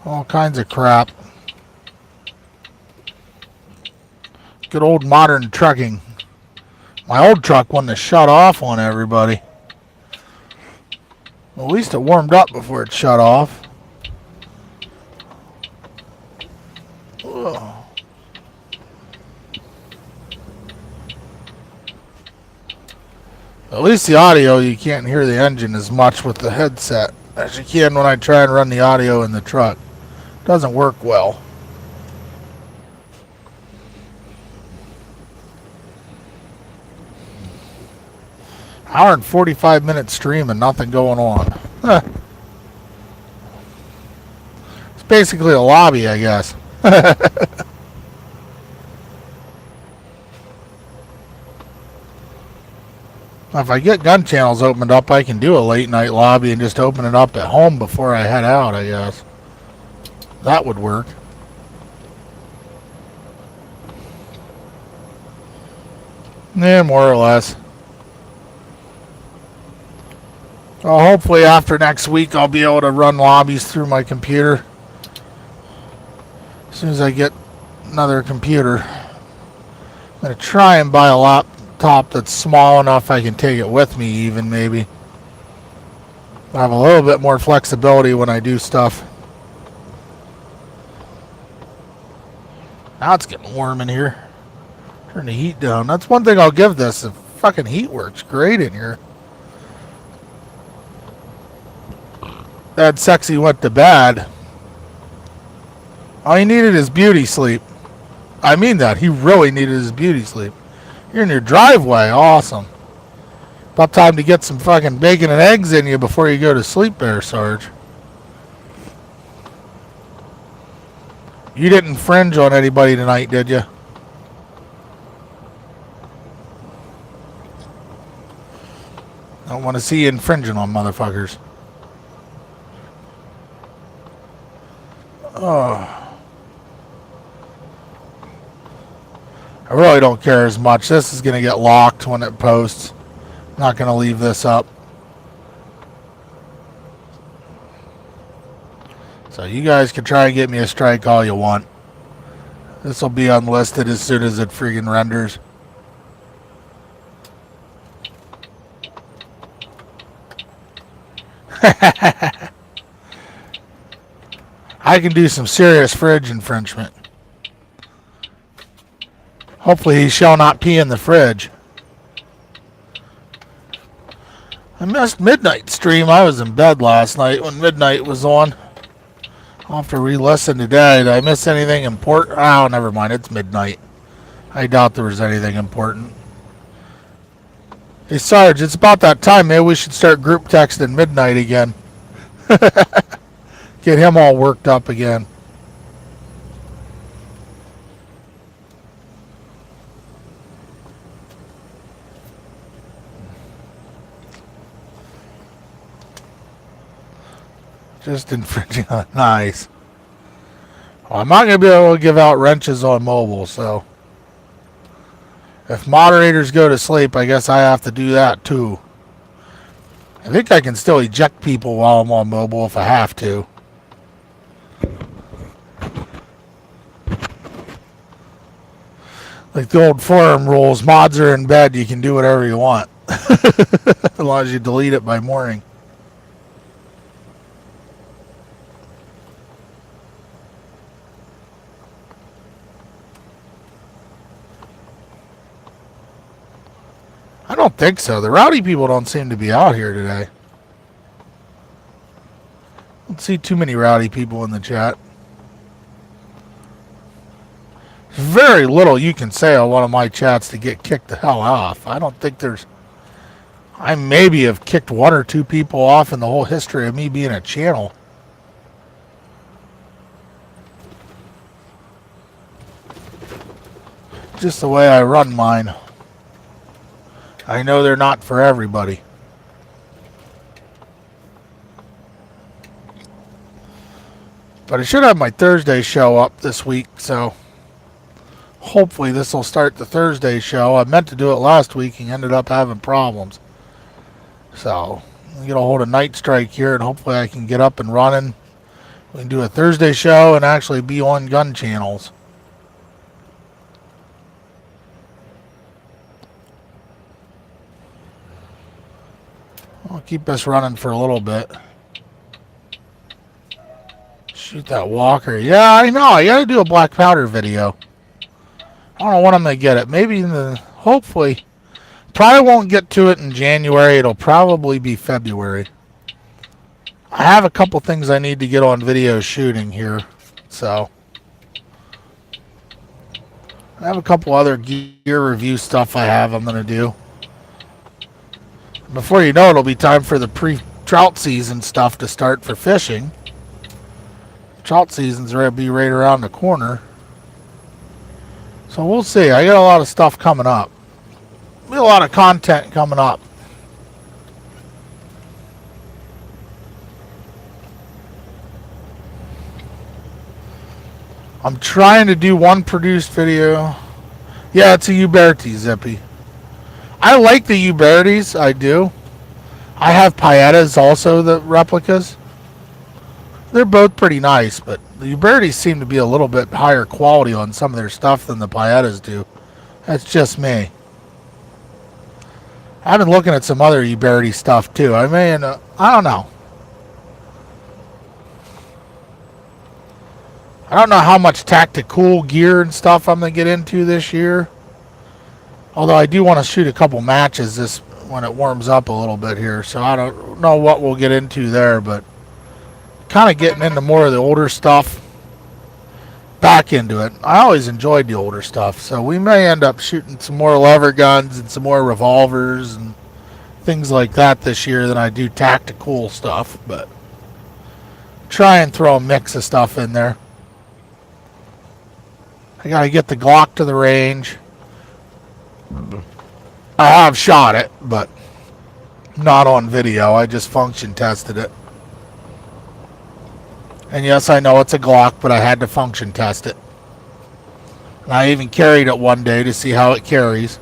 All kinds of crap. Good old modern trucking. My old truck wouldn't have shut off on everybody. Well, at least it warmed up before it shut off. Ugh. At least the audio, you can't hear the engine as much with the headset as you can when I try and run the audio in the truck. Doesn't work well. Hour and 45-minute stream and nothing going on. Huh. It's basically a lobby, I guess. If I get gun channels opened up, I can do a late night lobby and just open it up at home before I head out, I guess. That would work. Yeah, more or less. Well, hopefully after next week I'll be able to run lobbies through my computer. As soon as I get another computer. I'm going to try and buy a laptop that's small enough I can take it with me even, maybe. I have a little bit more flexibility when I do stuff. Now it's getting warm in here. Turn the heat down. That's one thing I'll give this. The fucking heat works great in here. That sexy went to bed. All he needed is beauty sleep. I mean that. He really needed his beauty sleep. You're in your driveway. Awesome. About time to get some fucking bacon and eggs in you before you go to sleep there, Sarge. You didn't infringe on anybody tonight, did you? I don't want to see you infringing on motherfuckers. Oh. I really don't care as much. This is going to get locked when it posts. I'm not going to leave this up. So you guys can try and get me a strike all you want. This will be unlisted as soon as it friggin' renders. I can do some serious fridge infringement. Hopefully he shall not pee in the fridge. I missed midnight stream. I was in bed last night when midnight was on. I'll have to re-listen today. Did I miss anything important? Oh, never mind. It's midnight. I doubt there was anything important. Hey Sarge, it's about that time. Maybe we should start group texting midnight again. Get him all worked up again. Just infringing on nice. Well, I'm not going to be able to give out wrenches on mobile, so if moderators go to sleep, I guess I have to do that too. I think I can still eject people while I'm on mobile if I have to. Like the old forum rules, mods are in bed, you can do whatever you want. As long as you delete it by morning. I don't think so. The rowdy people don't seem to be out here today. I don't see too many rowdy people in the chat. Very little you can say on one of my chats to get kicked the hell off. I don't think there's... I maybe have kicked one or two people off in the whole history of me being a channel. Just the way I run mine. I know they're not for everybody. But I should have my Thursday show up this week, so hopefully this will start the Thursday show. I meant to do it last week and ended up having problems. So, I'll get a hold of Night Strike here and hopefully I can get up and running. We can do a Thursday show and actually be on gun channels. I'll keep us running for a little bit. Shoot that walker. Yeah, I know. I gotta do a black powder video. I don't know when I'm gonna get it. Maybe in the... Hopefully. Probably won't get to it in January. It'll probably be February. I have a couple things I need to get on video shooting here. So. I have a couple other gear review stuff I'm gonna do. Before you know it, it'll be time for the pre-trout season stuff to start for fishing. Trout season's going to be right around the corner. So we'll see. I got a lot of stuff coming up. A lot of content coming up. I'm trying to do one produced video. Yeah, it's a Uberti, Zippy. I like the Ubertis, I do. I have Paettas also, the replicas. They're both pretty nice, but the Ubertis seem to be a little bit higher quality on some of their stuff than the Paettas do. That's just me. I've been looking at some other Uberti stuff too. I don't know. I don't know how much tactical gear and stuff I'm going to get into this year. Although I do want to shoot a couple matches this when it warms up a little bit here. So I don't know what we'll get into there, but kind of getting into more of the older stuff. Back into it. I always enjoyed the older stuff. So we may end up shooting some more lever guns and some more revolvers and things like that this year than I do tactical stuff. But try and throw a mix of stuff in there. I got to get the Glock to the range. I have shot it, but not on video. I just function tested it. And yes, I know it's a Glock, but I had to function test it. And I even carried it one day to see how it carries.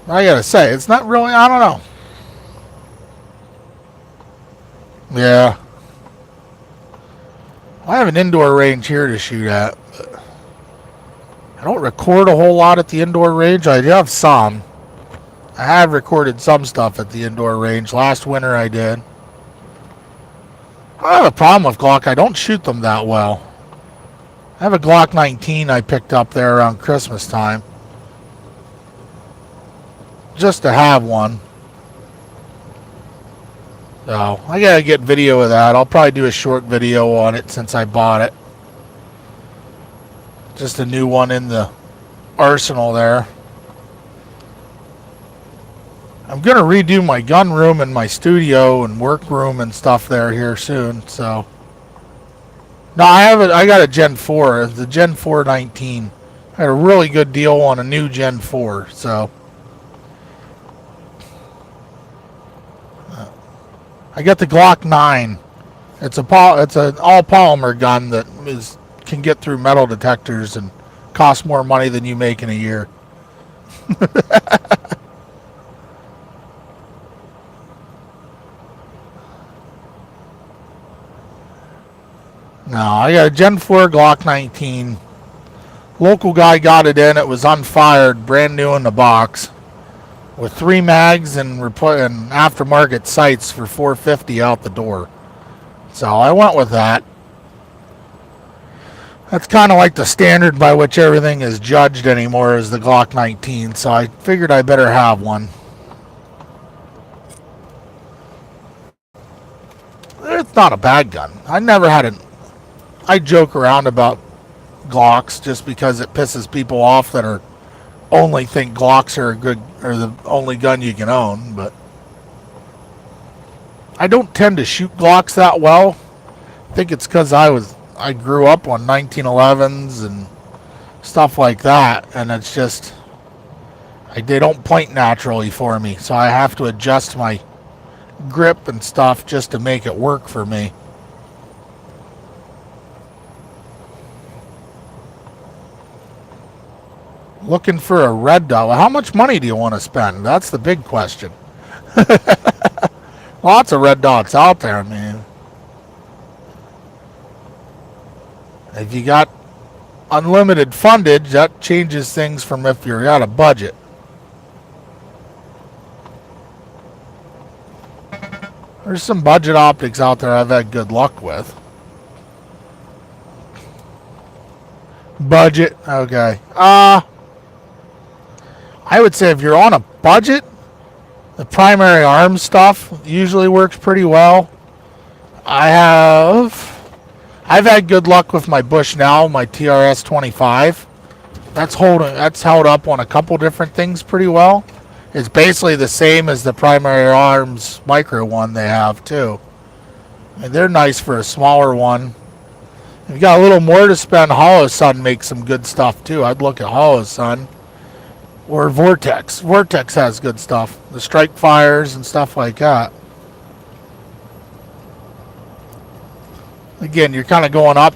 I gotta say, it's not really, I don't know. Yeah. I have an indoor range here to shoot at. But I don't record a whole lot at the indoor range. I do have some. I have recorded some stuff at the indoor range. Last winter I did. I have a problem with Glock. I don't shoot them that well. I have a Glock 19 I picked up there around Christmas time. Just to have one. So, I gotta get video of that. I'll probably do a short video on it since I bought it. Just a new one in the arsenal there. I'm gonna redo my gun room and my studio and work room and stuff there here soon. So, no, I got a Gen 4, the Gen 4 19. I had a really good deal on a new Gen 4. So, I got the Glock 9. It's an all polymer gun that can get through metal detectors and costs more money than you make in a year. No, I got a Gen 4 Glock 19. Local guy got it in. It was unfired, brand new in the box, with 3 mags and aftermarket sights for $450 out the door. So I went with that. That's kind of like the standard by which everything is judged anymore, is the Glock 19. So I figured I better have one. It's not a bad gun. I joke around about Glocks just because it pisses people off that only think Glocks are the only gun you can own, but I don't tend to shoot Glocks that well. I think it's because I grew up on 1911s and stuff like that, and it's just they don't point naturally for me, so I have to adjust my grip and stuff just to make it work for me. Looking for a red dot. How much money do you want to spend? That's the big question. Lots of red dots out there, man. If you got unlimited fundage, that changes things from if you're out of budget. There's some budget optics out there I've had good luck with. Budget, okay. I would say if you're on a budget, the primary arms stuff usually works pretty well. I've had good luck with my Bushnell, my TRS 25. That's held up on a couple different things pretty well. It's basically the same as the primary arms micro one they have too. And they're nice for a smaller one. If you got a little more to spend, Holosun makes some good stuff too. I'd look at Holosun. Or Vortex. Vortex has good stuff. The strike fires and stuff like that. Again, you're kind of going up.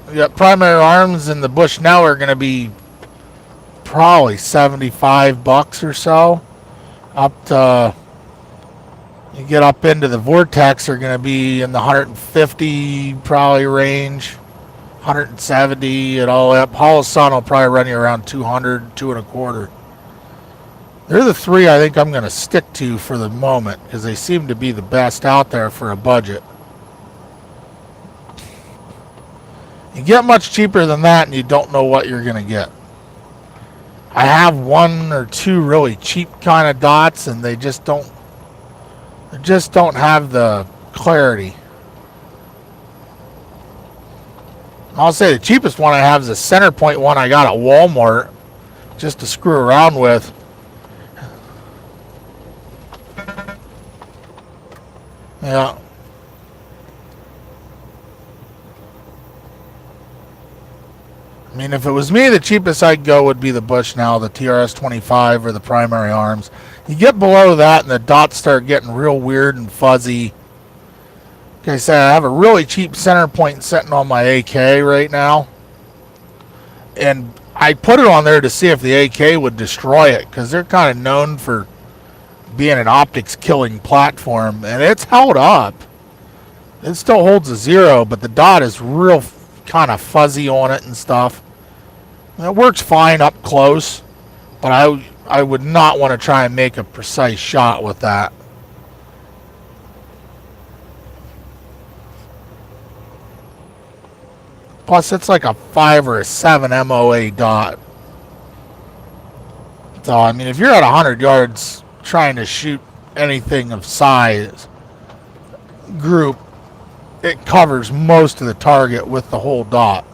You got primary arms and the Bushnell are going to be probably $75 or so. Up to, you get up into the Vortex are going to be in the 150 probably range. 170 and all up. Holosun will probably run you around 200, 225. They're the 3 I think I'm going to stick to for the moment because they seem to be the best out there for a budget. You get much cheaper than that and you don't know what you're going to get. I have 1 or 2 really cheap kind of dots and they just don't have the clarity. I'll say the cheapest one I have is a center point one I got at Walmart just to screw around with. Yeah. I mean, if it was me, the cheapest I'd go would be the Bushnell, the TRS 25 or the primary arms. You get below that and the dots start getting real weird and fuzzy. Like I said, I have a really cheap center point sitting on my AK right now. And I put it on there to see if the AK would destroy it because they're kind of known for being an optics killing platform, and it's held up. It still holds a 0, but the dot is real kind of fuzzy on it and stuff. It works fine up close, but I would not want to try and make a precise shot with that. Plus, it's like a 5 or a 7 MOA dot. So, I mean, if you're at 100 yards trying to shoot anything of size group, it covers most of the target with the whole dot.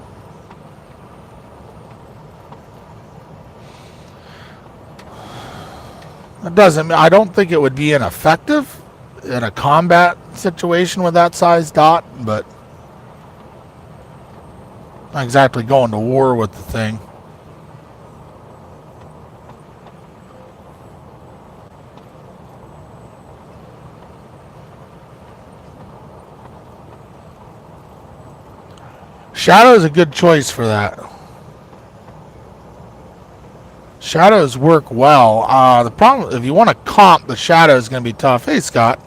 It doesn't. I don't think it would be ineffective in a combat situation with that size dot, but not exactly going to war with the thing. Shadow is a good choice for that. Shadows work well. The problem, if you want to comp, the shadow is going to be tough. Hey, Scott.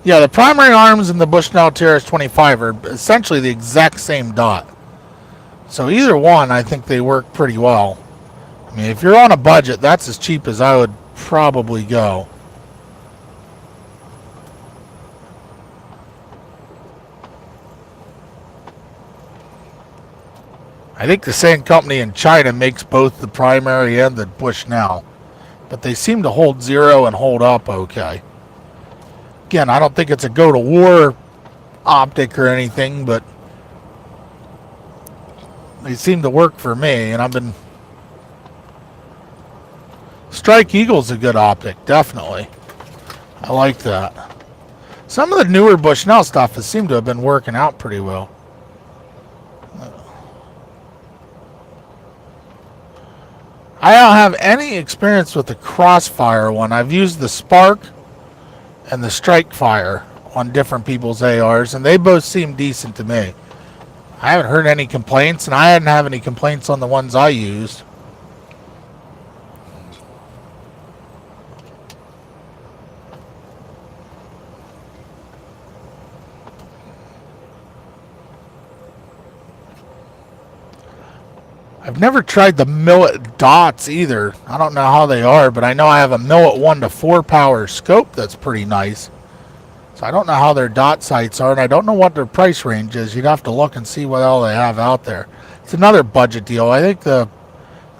Yeah, the primary arms and the Bushnell TRS-25 are essentially the exact same dot. So either one, I think they work pretty well. I mean, if you're on a budget, that's as cheap as I would probably go. I think the same company in China makes both the primary and the Bushnell, but they seem to hold zero and hold up okay. Again, I don't think it's a go-to-war optic or anything, but they seem to work for me, and I've been... Strike Eagle's a good optic, definitely. I like that. Some of the newer Bushnell stuff has seemed to have been working out pretty well. I don't have any experience with the Crossfire one. I've used the Spark and the Strike Fire on different people's ARs, and they both seem decent to me. I haven't heard any complaints, and I didn't have any complaints on the ones I used. I've never tried the Millet dots either. I don't know how they are, but I know I have a Millet 1 to 4 power scope that's pretty nice. So I don't know how their dot sights are, and I don't know what their price range is. You'd have to look and see what all they have out there. It's another budget deal. I think the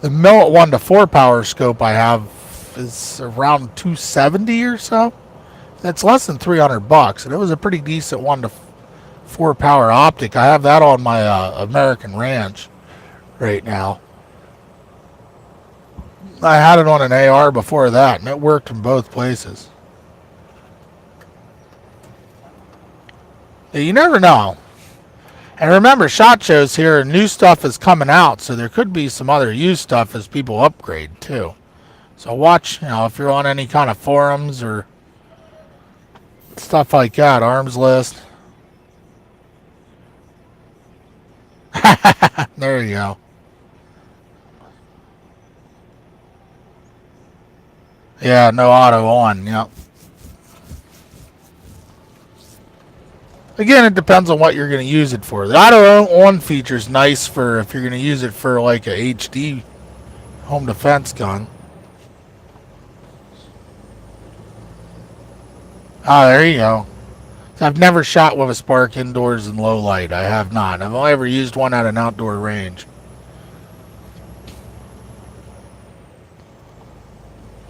Millet 1 to 4 power scope I have is around $270 or so. That's less than $300, and it was a pretty decent 1 to 4 power optic. I have that on my American Ranch right now. I had it on an AR before that, and it worked in both places. You never know. And remember, SHOT Shows here, new stuff is coming out, so there could be some other used stuff as people upgrade too. So watch, if you're on any kind of forums or stuff like that, Arms List. There you go. Yeah, no auto on, yep. Again, it depends on what you're going to use it for. The auto on feature is nice for if you're going to use it for like a HD home defense gun. Oh, there you go. I've never shot with a Spark indoors in low light. I have not. I've only ever used one at an outdoor range.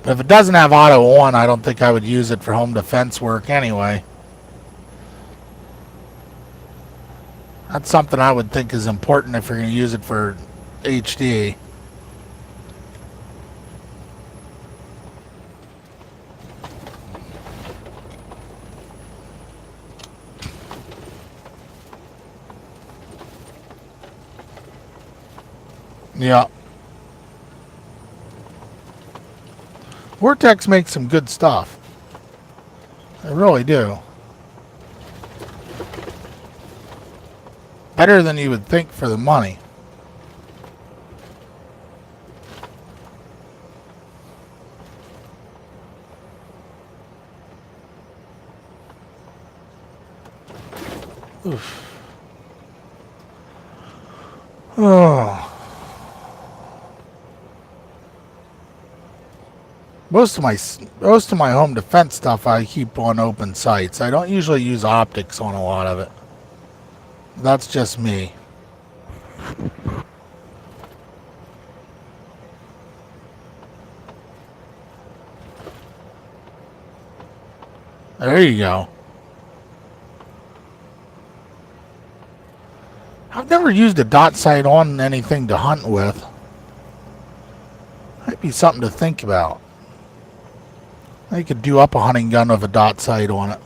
But if it doesn't have auto on, I don't think I would use it for home defense work anyway. That's something I would think is important if you're going to use it for HD. Yeah. Vortex makes some good stuff. They really do. Better than you would think for the money. Oof. Oh. Most of my home defense stuff I keep on open sights. I don't usually use optics on a lot of it. That's just me. There you go. I've never used a dot sight on anything to hunt with. Might be something to think about. I could do up a hunting gun with a dot sight on it.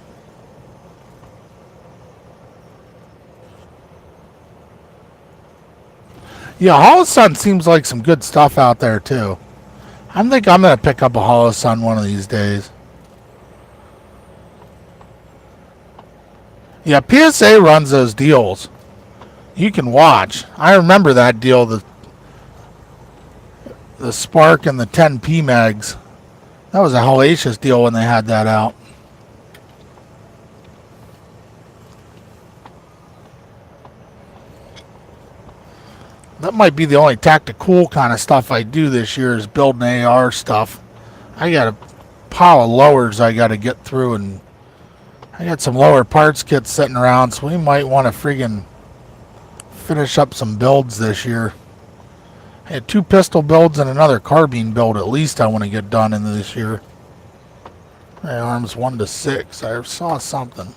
Yeah, Holosun seems like some good stuff out there too. I think I'm going to pick up a Holosun one of these days. Yeah, PSA runs those deals. You can watch. I remember that deal, the Spark and the 10 PMags. That was a hellacious deal when they had that out. That might be the only tactical kind of stuff I do this year is building AR stuff. I got a pile of lowers I got to get through, and I got some lower parts kits sitting around, so we might want to friggin' finish up some builds this year. I had 2 pistol builds and another carbine build at least I want to get done in this year. My arms 1 to 6. I saw something.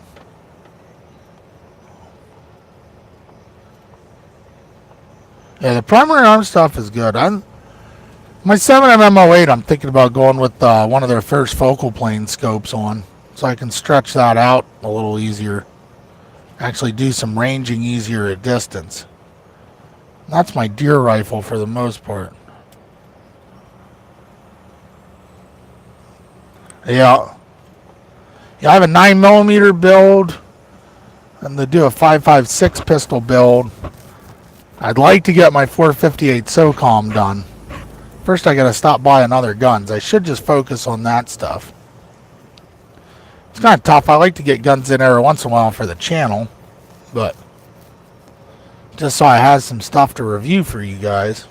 Yeah, the primary arm stuff is good. My 7mm08, I'm thinking about going with one of their first focal plane scopes on, so I can stretch that out a little easier. Actually do some ranging easier at distance. That's my deer rifle for the most part. Yeah, I have a 9mm build, and to do a 5.56 pistol build. I'd like to get my 458 SOCOM done. First, I gotta stop buying other guns. I should just focus on that stuff. It's kind of tough. I like to get guns in every once in a while for the channel, but just so I have some stuff to review for you guys.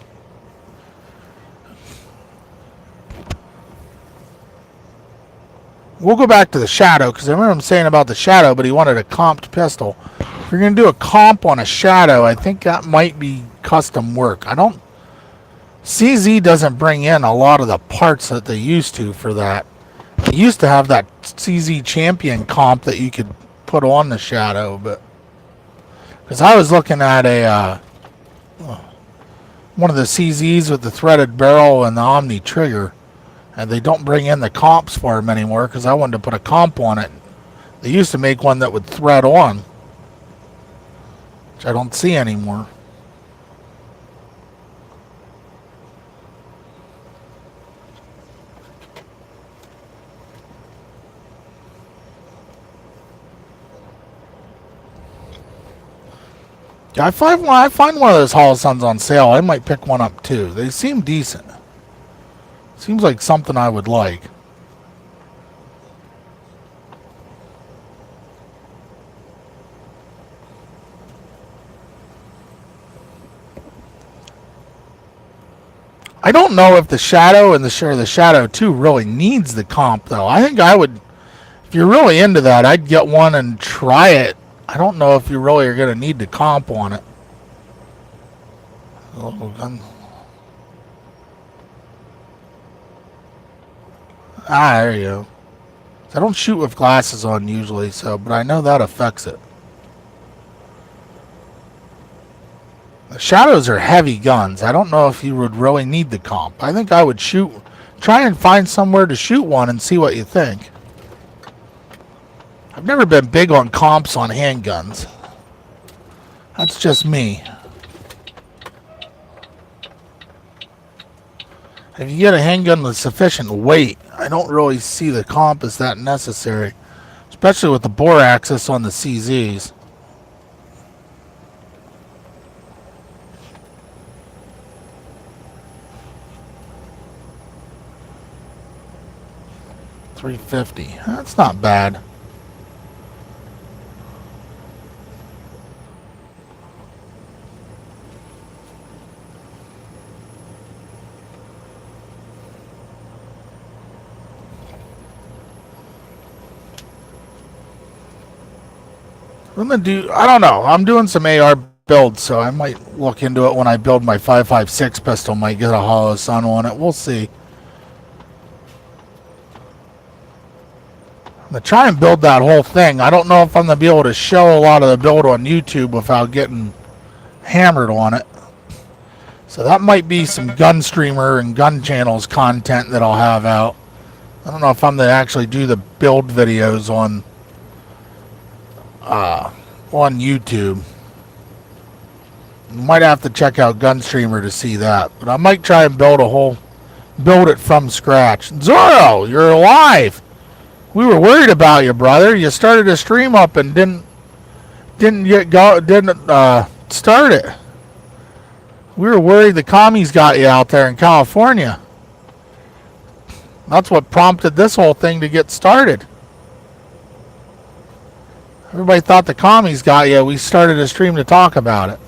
We'll go back to the Shadow, because I remember him saying about the Shadow, but he wanted a comped pistol. If you're going to do a comp on a Shadow, I think that might be custom work. CZ doesn't bring in a lot of the parts that they used to for that. They used to have that CZ Champion comp that you could put on the Shadow, but because I was looking at one of the CZs with the threaded barrel and the Omni trigger, and they don't bring in the comps for them anymore because I wanted to put a comp on it. They used to make one that would thread on, which I don't see anymore. Yeah, I find one of those Holosuns on sale, I might pick one up too. They seem decent. Seems like something I would like. I don't know if the Shadow and the Shadow 2 really needs the comp though. I think I would, if you're really into that, I'd get one and try it. I don't know if you really are going to need the comp on it. Little gun. There you go. I don't shoot with glasses on usually, but I know that affects it. The Shadows are heavy guns. I don't know if you would really need the comp. I think I would try and find somewhere to shoot one and see what you think. I've never been big on comps on handguns. That's just me. If you get a handgun with sufficient weight, I don't really see the comp as that necessary, especially with the bore axis on the CZs. $350. That's not bad. I don't know. I'm doing some AR builds, so I might look into it when I build my 5.56 pistol. Might get a Holosun on it. We'll see. I'm going to try and build that whole thing. I don't know if I'm going to be able to show a lot of the build on YouTube without getting hammered on it. So that might be some Gun Streamer and Gun Channels content that I'll have out. I don't know if I'm going to actually do the build videos on YouTube. You might have to check out Gun Streamer to see that. But I might try and build it from scratch. Zorro, you're alive. We were worried about you, brother. You started a stream up and didn't start it. We were worried the commies got you out there in California. That's what prompted this whole thing to get started. Everybody thought the commies got you. We started a stream to talk about it.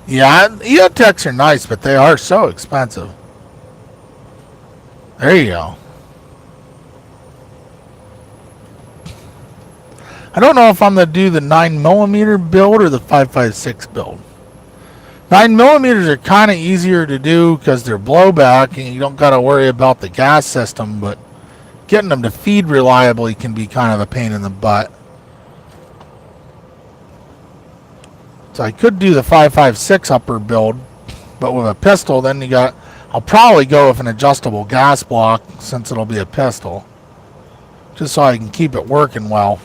Yeah, EOTechs are nice, but they are so expensive. There you go. I don't know if I'm going to do the 9mm build or the 5.56 build. 9mm are kind of easier to do because they're blowback and you don't got to worry about the gas system, but getting them to feed reliably can be kind of a pain in the butt. So I could do the 5.56 upper build, but with a pistol, then I'll probably go with an adjustable gas block since it'll be a pistol, just so I can keep it working well.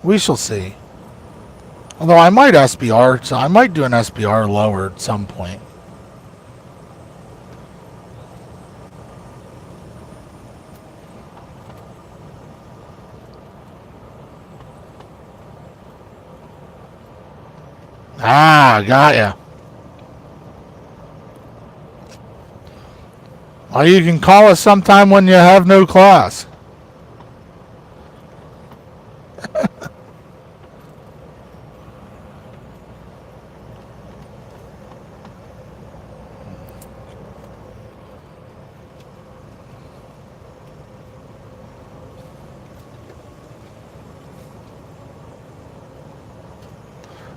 We shall see. Although I might SBR, so I might do an SBR lower at some point. Ah, got ya. Well, you can call us sometime when you have no class.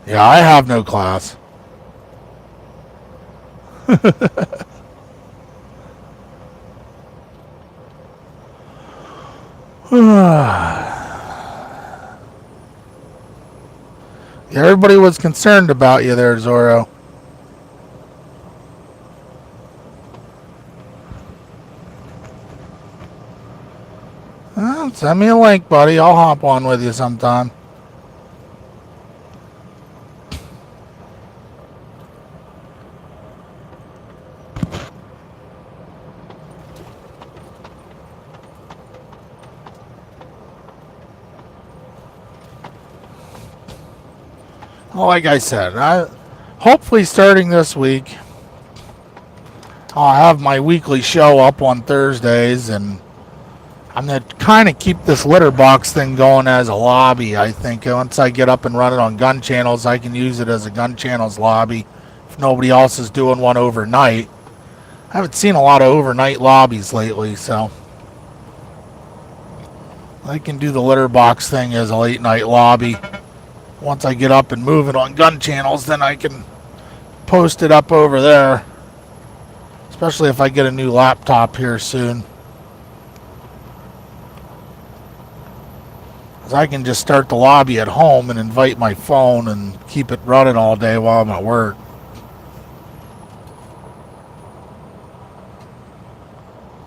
Yeah, I have no class. Everybody was concerned about you there, Zorro. Well, send me a link, buddy. I'll hop on with you sometime. Like I said, hopefully starting this week, I'll have my weekly show up on Thursdays, and I'm going to kind of keep this litter box thing going as a lobby. I think once I get up and running on Gun Channels, I can use it as a Gun Channels lobby if nobody else is doing one overnight. I haven't seen a lot of overnight lobbies lately, so I can do the litter box thing as a late night lobby. Once I get up and moving on Gun Channels, then I can post it up over there. Especially if I get a new laptop here soon. Because I can just start the lobby at home and invite my phone and keep it running all day while I'm at work.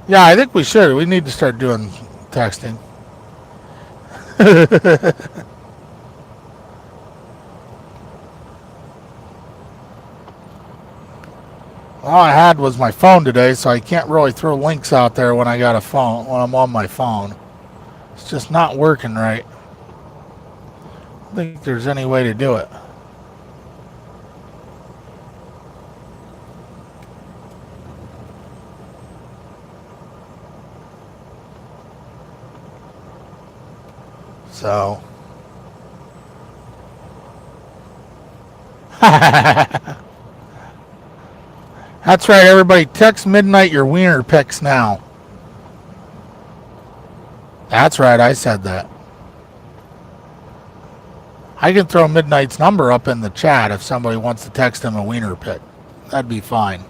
Yeah, I think we should. We need to start doing texting. All I had was my phone today, so I can't really throw links out there when I got a phone, when I'm on my phone. It's just not working right. I don't think there's any way to do it. So. That's right, everybody. Text Midnight your wiener pics now. That's right, I said that. I can throw Midnight's number up in the chat if somebody wants to text him a wiener pic. That'd be fine.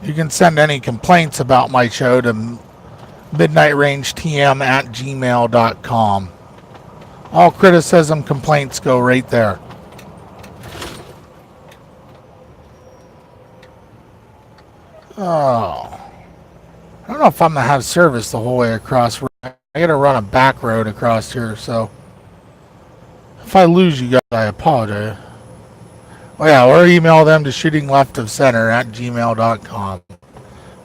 You can send any complaints about my show to midnightrangetm@gmail.com. All criticism, complaints go right there. Oh. I don't know if I'm going to have service the whole way across. I got to run a back road across here, so if I lose you guys, I apologize. Well, yeah, or email them to shootingleftofcenter@gmail.com.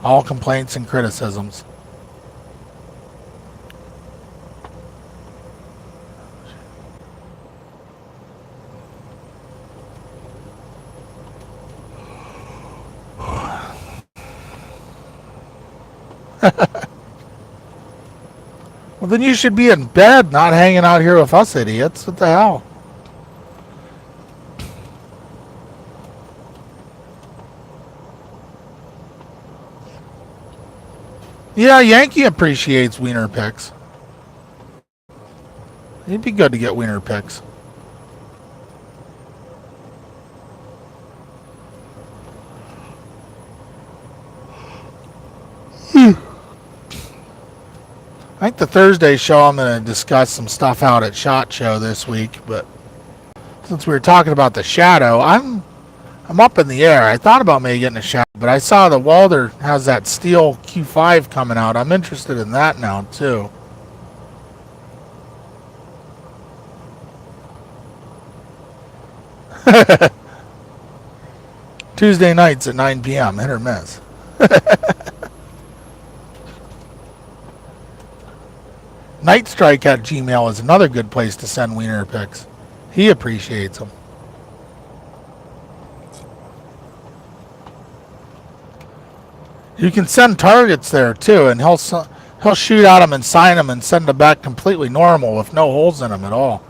All complaints and criticisms. Well, then you should be in bed, not hanging out here with us idiots. What the hell? Yeah, Yankee appreciates wiener pics. It'd be good to get wiener pics. I think the Thursday show I'm going to discuss some stuff out at SHOT Show this week, but since we were talking about the Shadow, I'm up in the air. I thought about maybe getting a Shadow, but I saw the Walther has that steel Q5 coming out. I'm interested in that now too. Tuesday nights at 9 p.m. Hit or miss. Nightstrike at Gmail is another good place to send wiener pics. He appreciates them. You can send targets there too, and he'll shoot at them and sign them and send them back completely normal with no holes in them at all.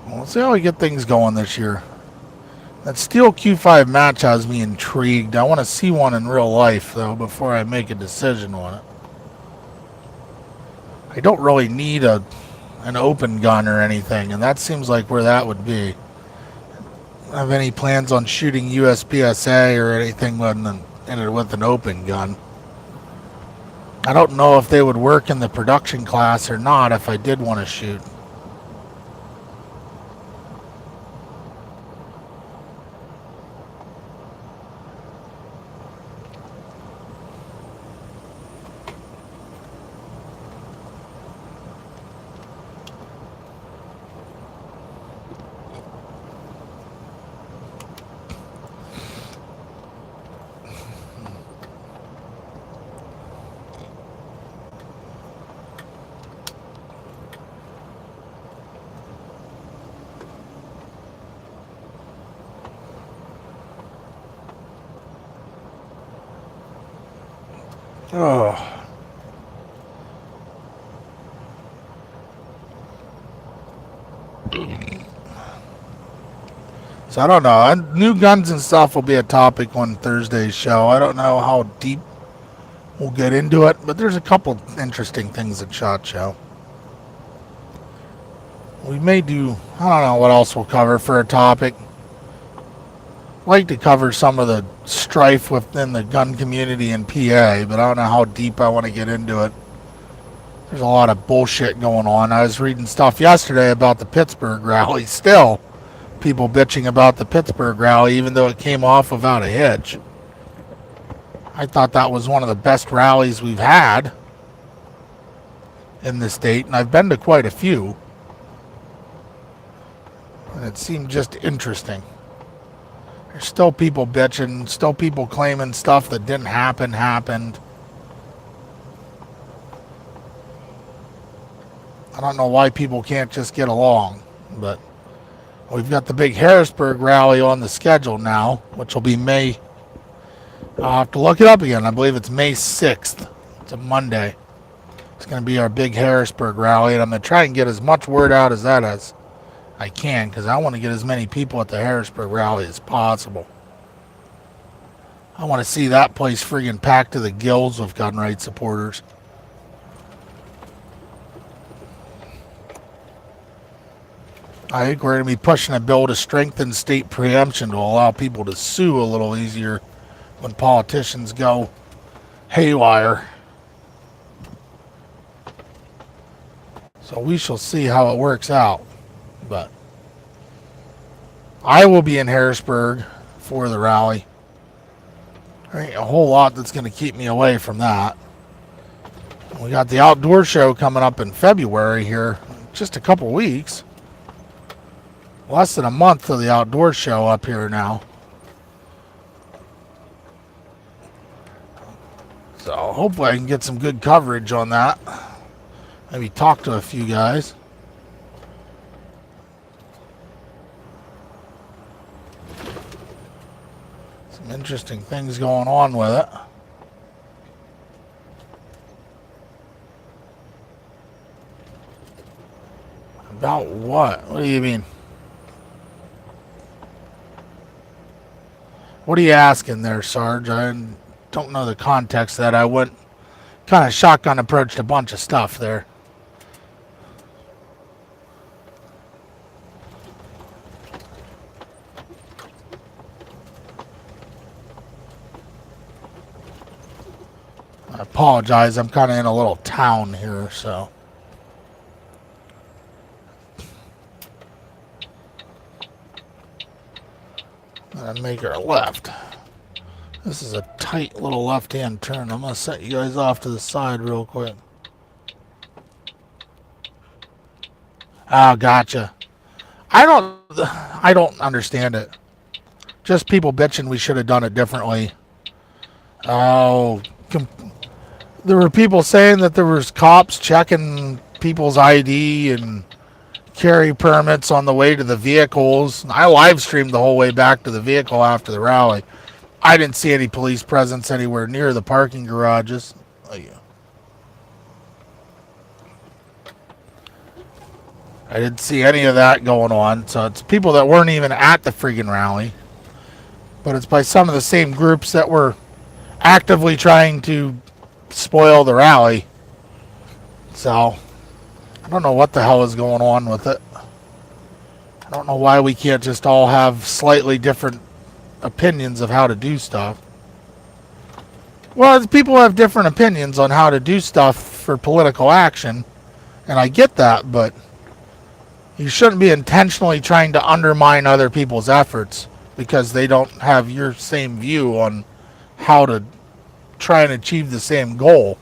We'll see how we get things going this year. That Steel Q5 match has me intrigued. I want to see one in real life, though, before I make a decision on it. I don't really need an open gun or anything, and that seems like where that would be. I don't have any plans on shooting USPSA or anything with an open gun. I don't know if they would work in the production class or not if I did want to shoot. Oh. So I don't know. New guns and stuff will be a topic on Thursday's show. I don't know how deep we'll get into it, but there's a couple interesting things at SHOT Show. We may do, I don't know what else we'll cover for a topic. I'd like to cover some of the strife within the gun community in PA, but I don't know how deep I want to get into it. There's a lot of bullshit going on. I was reading stuff yesterday about the Pittsburgh rally. Still, people bitching about the Pittsburgh rally, even though it came off without a hitch. I thought that was one of the best rallies we've had in the state, and I've been to quite a few. And it seemed just interesting. There's still people bitching, still people claiming stuff that didn't happen happened. I don't know why people can't just get along, but we've got the big Harrisburg rally on the schedule now, which will be May. I'll have to look it up again. I believe it's May 6th. It's a Monday. It's going to be our big Harrisburg rally, and I'm going to try and get as much word out as I can, because I want to get as many people at the Harrisburg rally as possible. I want to see that place friggin' packed to the gills with gun rights supporters. I think we're going to be pushing a bill to strengthen state preemption to allow people to sue a little easier when politicians go haywire. So we shall see how it works out. But I will be in Harrisburg for the rally. There ain't a whole lot that's going to keep me away from that. We got the outdoor show coming up in February here, just a couple weeks. Less than a month to the outdoor show up here now. So hopefully I can get some good coverage on that. Maybe talk to a few guys. Some interesting things going on with it. About what? What do you mean? What are you asking there, Sarge? I don't know the context of that. I went kind of shotgun approached a bunch of stuff there. I apologize. I'm kind of in a little town here, so. And make our left. This is a tight little left-hand turn. I'm going to set you guys off to the side real quick. Oh, gotcha. I don't understand it. Just people bitching we should have done it differently. Oh, there were people saying that there was cops checking people's ID and carry permits on the way to the vehicles. I live streamed the whole way back to the vehicle after the rally. I didn't see any police presence anywhere near the parking garages. Oh, yeah. I didn't see any of that going on. So it's people that weren't even at the friggin' rally. But it's by some of the same groups that were actively trying to spoil the rally. So I don't know what the hell is going on with it. I don't know why we can't just all have slightly different opinions of how to do stuff. Well, people have different opinions on how to do stuff for political action, and I get that, but you shouldn't be intentionally trying to undermine other people's efforts because they don't have your same view on how to try and achieve the same goal.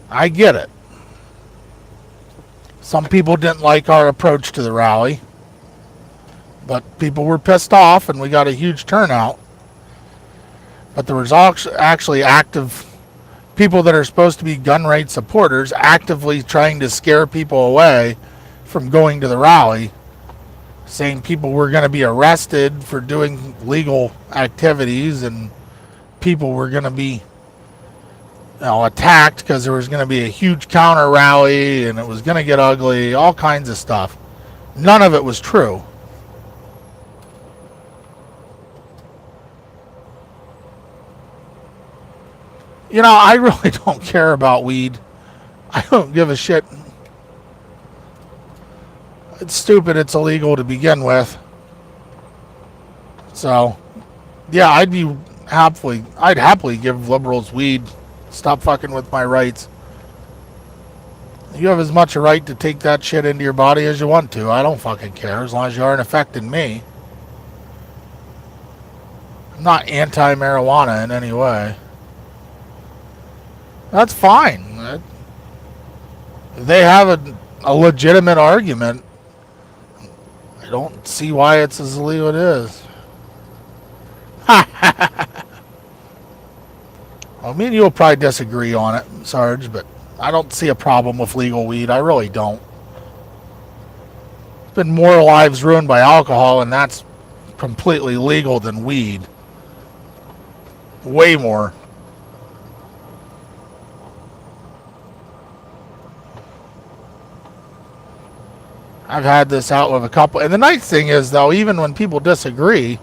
I get it. Some people didn't like our approach to the rally, but people were pissed off and we got a huge turnout. But there was actually active people that are supposed to be gun rights supporters actively trying to scare people away from going to the rally, saying people were going to be arrested for doing legal activities and people were going to be attacked because there was going to be a huge counter rally and it was going to get ugly, all kinds of stuff. None of it was true. You know, I really don't care about weed. I don't give a shit. It's stupid. It's illegal to begin with. So, yeah, I'd happily give liberals weed. Stop fucking with my rights. You have as much a right to take that shit into your body as you want to. I don't fucking care as long as you aren't affecting me. I'm not anti-marijuana in any way. That's fine. If they have a legitimate argument, I don't see why it's as illegal as it is. Well, me and you will probably disagree on it, Sarge, but I don't see a problem with legal weed. I really don't. There's been more lives ruined by alcohol, and that's completely legal than weed. Way more. I've had this out with a couple. And the nice thing is, though, even when people disagree,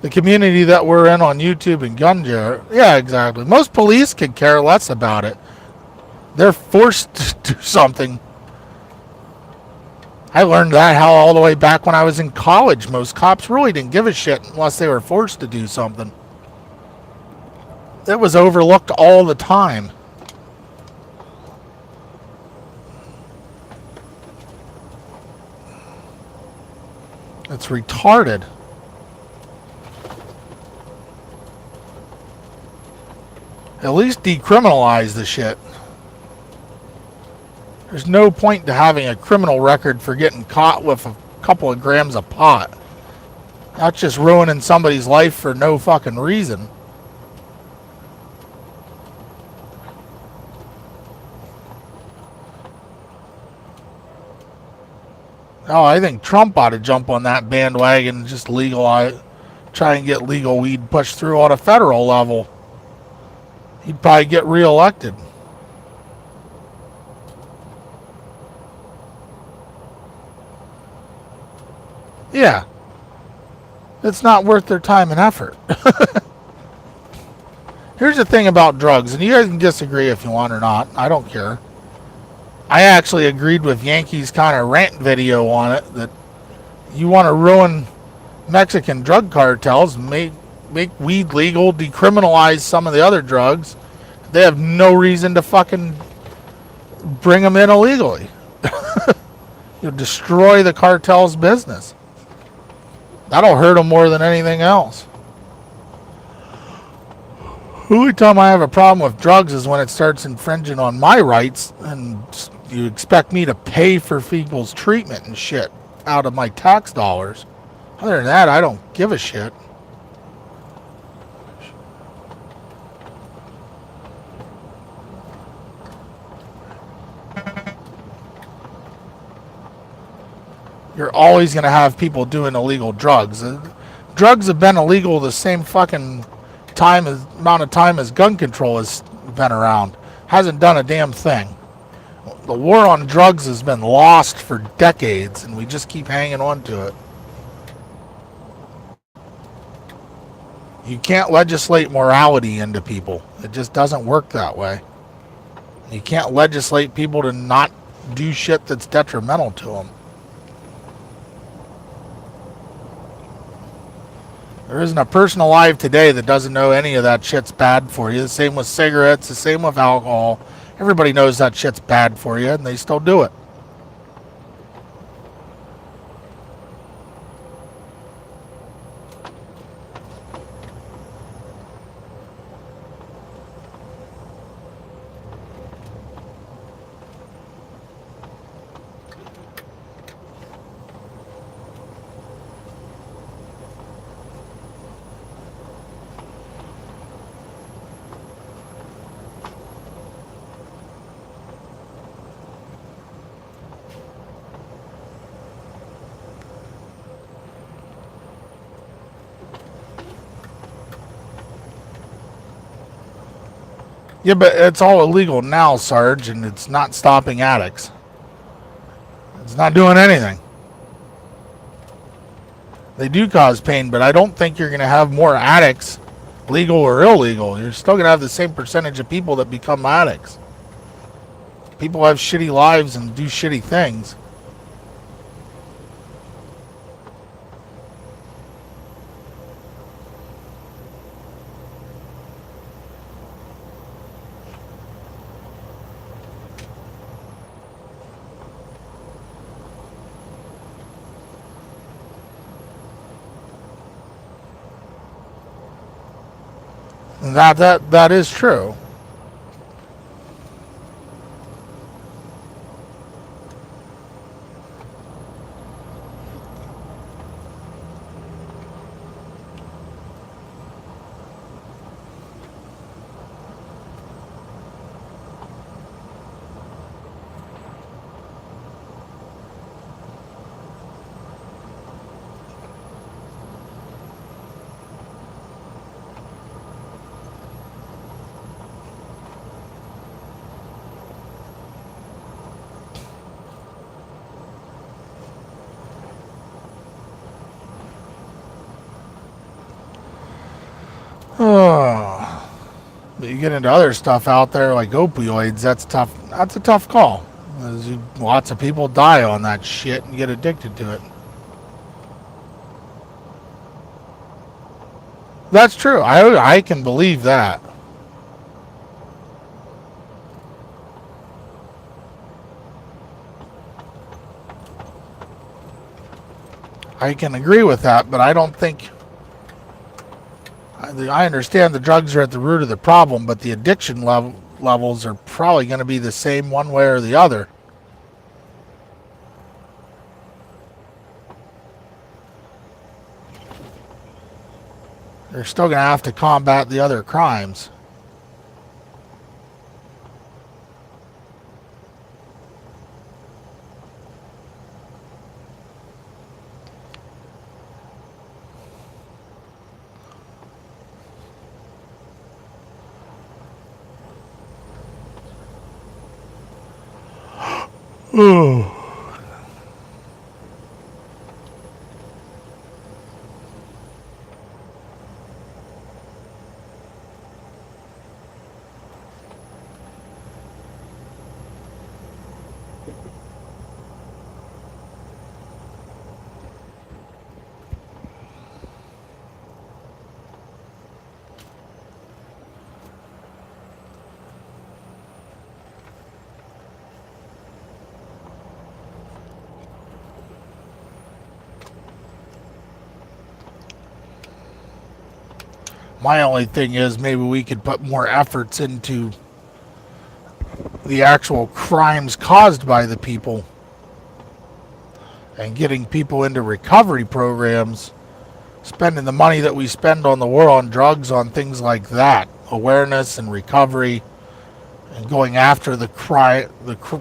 the community that we're in on YouTube and Gunja, yeah, exactly. Most police could care less about it. They're forced to do something. I learned that how all the way back when I was in college. Most cops really didn't give a shit unless they were forced to do something. It was overlooked all the time. It's retarded. At least decriminalize the shit. There's no point to having a criminal record for getting caught with a couple of grams of pot. That's just ruining somebody's life for no fucking reason. Oh, I think Trump ought to jump on that bandwagon and just legalize, try and get legal weed pushed through on a federal level. He'd probably get reelected. Yeah. It's not worth their time and effort. Here's the thing about drugs, and you guys can disagree if you want or not. I don't care. I actually agreed with Yankee's kind of rant video on it that you want to ruin Mexican drug cartels, make weed legal, decriminalize some of the other drugs. They have no reason to fucking bring them in illegally. You'll destroy the cartel's business. That'll hurt them more than anything else. The only time I have a problem with drugs is when it starts infringing on my rights and you expect me to pay for people's treatment and shit out of my tax dollars. Other than that, I don't give a shit. You're always going to have people doing illegal drugs. Drugs have been illegal the same fucking amount of time as gun control has been around. Hasn't done a damn thing. The war on drugs has been lost for decades, and we just keep hanging on to it. You can't legislate morality into people. It just doesn't work that way. You can't legislate people to not do shit that's detrimental to them. There isn't a person alive today that doesn't know any of that shit's bad for you. The same with cigarettes, the same with alcohol. Everybody knows that shit's bad for you, and they still do it. Yeah, but it's all illegal now, Sarge, and it's not stopping addicts. It's not doing anything. They do cause pain, but I don't think you're going to have more addicts, legal or illegal. You're still going to have the same percentage of people that become addicts. People have shitty lives and do shitty things. That is true. Oh, but you get into other stuff out there like opioids. That's tough. That's a tough call. Lots of people die on that shit and get addicted to it. That's true. I can believe that. I can agree with that, but I don't think. I understand the drugs are at the root of the problem, but the addiction levels are probably going to be the same one way or the other. They're still going to have to combat the other crimes. Oh. My only thing is maybe we could put more efforts into the actual crimes caused by the people and getting people into recovery programs, spending the money that we spend on the war on drugs on things like that, awareness and recovery, and going after the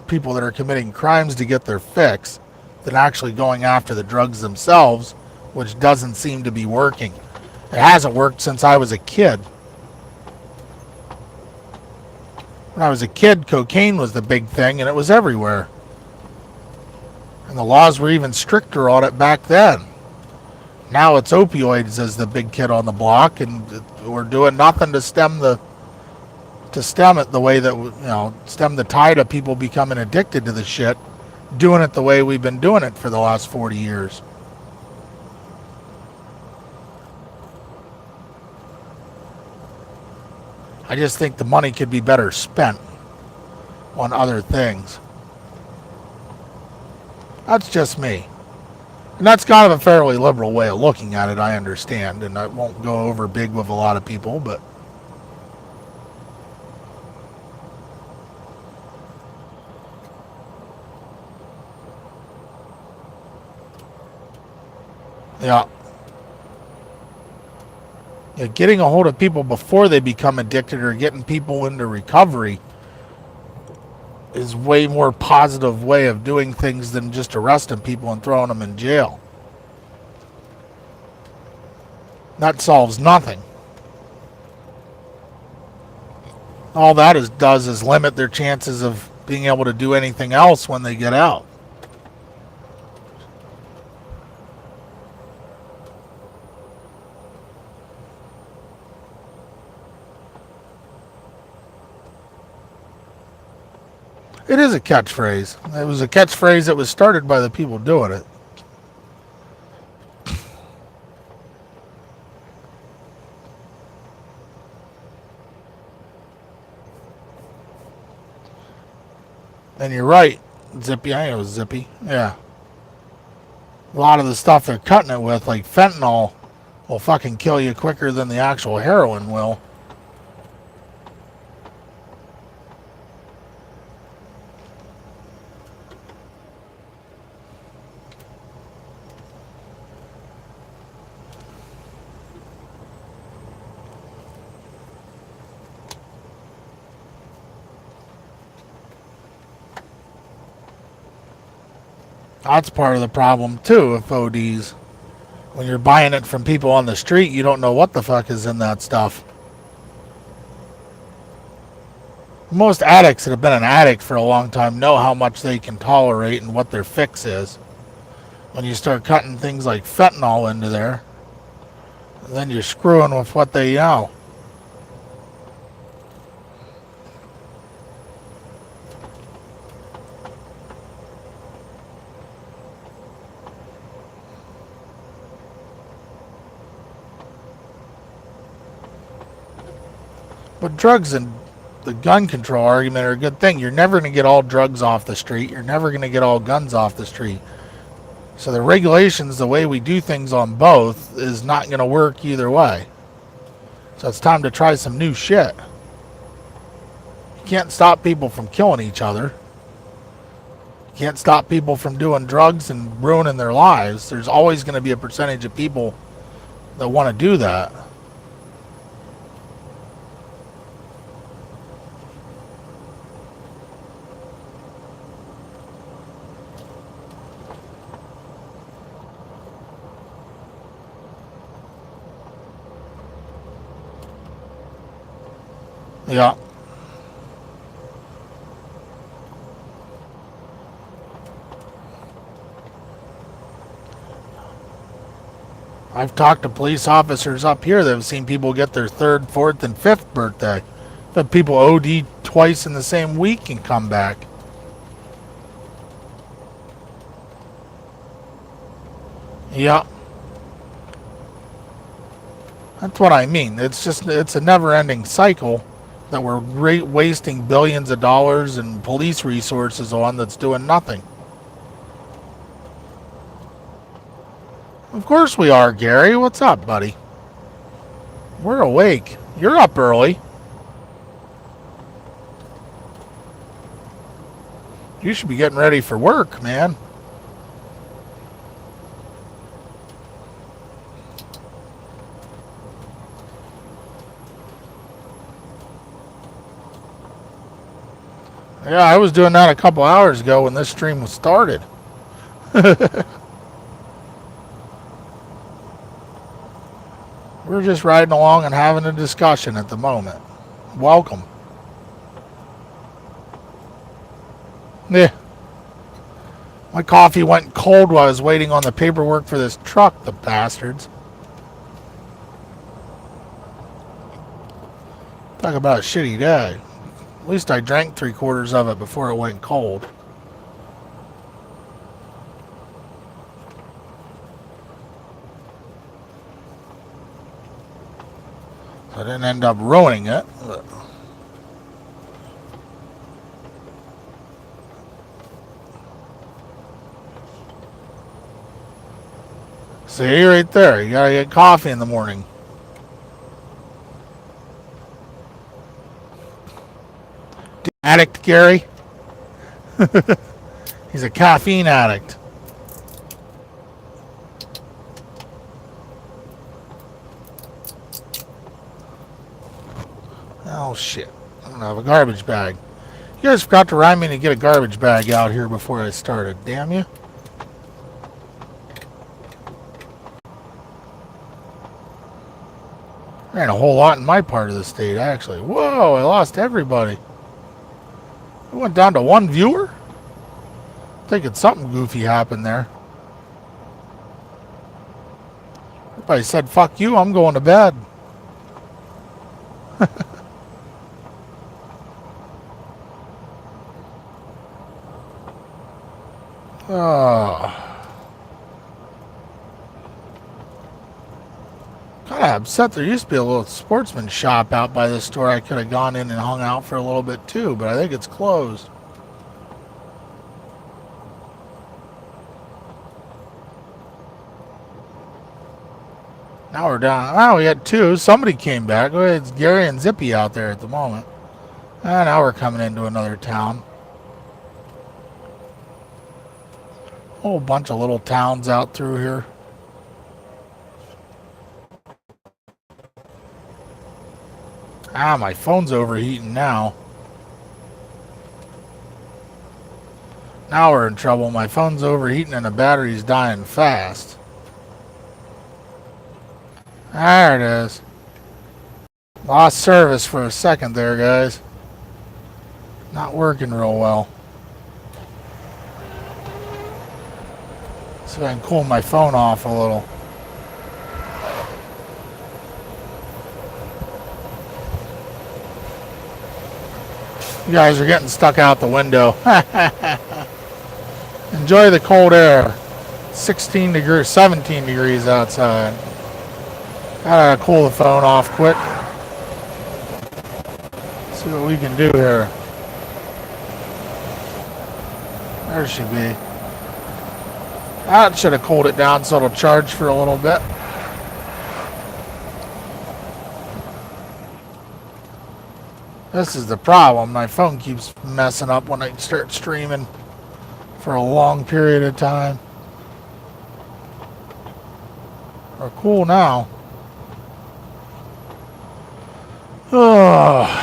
people that are committing crimes to get their fix, than actually going after the drugs themselves, which doesn't seem to be working. It hasn't worked since I was a kid. When I was a kid, cocaine was the big thing, and it was everywhere. And the laws were even stricter on it back then. Now it's opioids as the big kid on the block, and we're doing nothing to stem it the way that, stem the tide of people becoming addicted to the shit, doing it the way we've been doing it for the last 40 years. I just think the money could be better spent on other things. That's just me. And that's kind of a fairly liberal way of looking at it, I understand. And I won't go over big with a lot of people, but yeah. Yeah, getting a hold of people before they become addicted or getting people into recovery is way more positive way of doing things than just arresting people and throwing them in jail. That solves nothing. All that does is limit their chances of being able to do anything else when they get out. It is a catchphrase. It was a catchphrase that was started by the people doing it. And you're right, Zippy. I know Zippy. Yeah. A lot of the stuff they're cutting it with, like fentanyl, will fucking kill you quicker than the actual heroin will. That's part of the problem too with ODs. When you're buying it from people on the street, you don't know what the fuck is in that stuff. Most addicts that have been an addict for a long time know how much they can tolerate and what their fix is. When you start cutting things like fentanyl into there, then you're screwing with what they know. But drugs and the gun control argument are a good thing. You're never going to get all drugs off the street. You're never going to get all guns off the street. So the regulations, the way we do things on both, is not going to work either way. So it's time to try some new shit. You can't stop people from killing each other. You can't stop people from doing drugs and ruining their lives. There's always going to be a percentage of people that want to do that. Yeah. I've talked to police officers up here that have seen people get their 3rd, 4th, and 5th birthday. But people OD twice in the same week and come back. Yeah. That's what I mean. It's a never-ending cycle that we're wasting billions of dollars and police resources on that's doing nothing. Of course we are, Gary. What's up, buddy? We're awake. You're up early. You should be getting ready for work, man. Yeah, I was doing that a couple hours ago when this stream was started. We're just riding along and having a discussion at the moment. Welcome. Yeah. My coffee went cold while I was waiting on the paperwork for this truck, the bastards. Talk about a shitty day. At least I drank 3/4 of it before it went cold. So I didn't end up ruining it. But see, right there. You gotta get coffee in the morning. Addict, Gary. He's a caffeine addict. Oh shit. I don't have a garbage bag. You guys forgot to remind me to get a garbage bag out here before I started. Damn you. Ran a whole lot in my part of the state, actually. Whoa, I lost everybody. It went down to 1 viewer? Thinking something goofy happened there. Everybody said, fuck you, I'm going to bed. Kind of upset. There used to be a little sportsman shop out by this store. I could have gone in and hung out for a little bit too, but I think it's closed. Now we're down. Oh, we had 2. Somebody came back. It's Gary and Zippy out there at the moment. And now we're coming into another town. A whole bunch of little towns out through here. Ah, my phone's overheating now. Now we're in trouble. My phone's overheating and the battery's dying fast. There it is. Lost service for a second there, guys. Not working real well. See if I can cool my phone off a little. You guys are getting stuck out the window. Enjoy the cold air. 16 degrees, 17 degrees outside. Gotta cool the phone off quick. See what we can do here. There she be. That should have cooled it down so it'll charge for a little bit. This is the problem. My phone keeps messing up when I start streaming for a long period of time. We're cool now. Oh.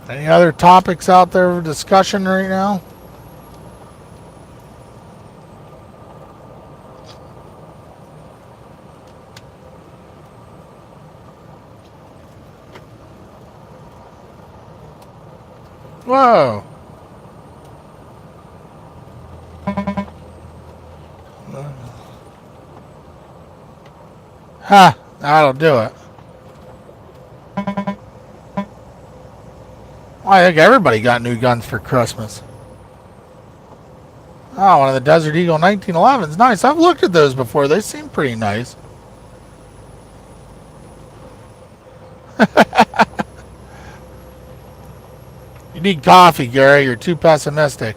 Any other topics out there for discussion right now? Whoa. Ha, that'll do it. I think everybody got new guns for Christmas. Oh, one of the Desert Eagle 1911s. Nice. I've looked at those before. They seem pretty nice. You need coffee, Gary. You're too pessimistic.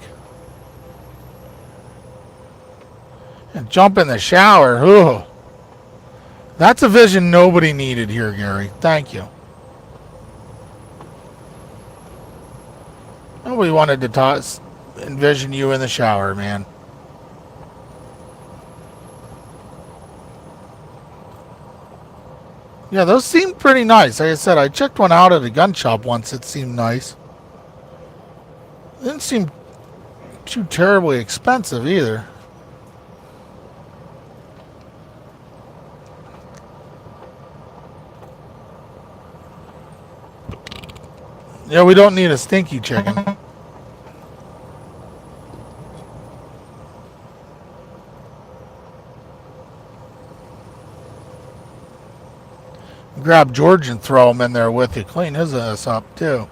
And jump in the shower. Ooh. That's a vision nobody needed here, Gary. Thank you. Nobody wanted to envision you in the shower, man. Yeah, those seem pretty nice. Like I said, I checked one out at a gun shop once. It seemed nice. It didn't seem too terribly expensive either. Yeah, we don't need a stinky chicken. Grab George and throw him in there with you. Clean his ass up, too.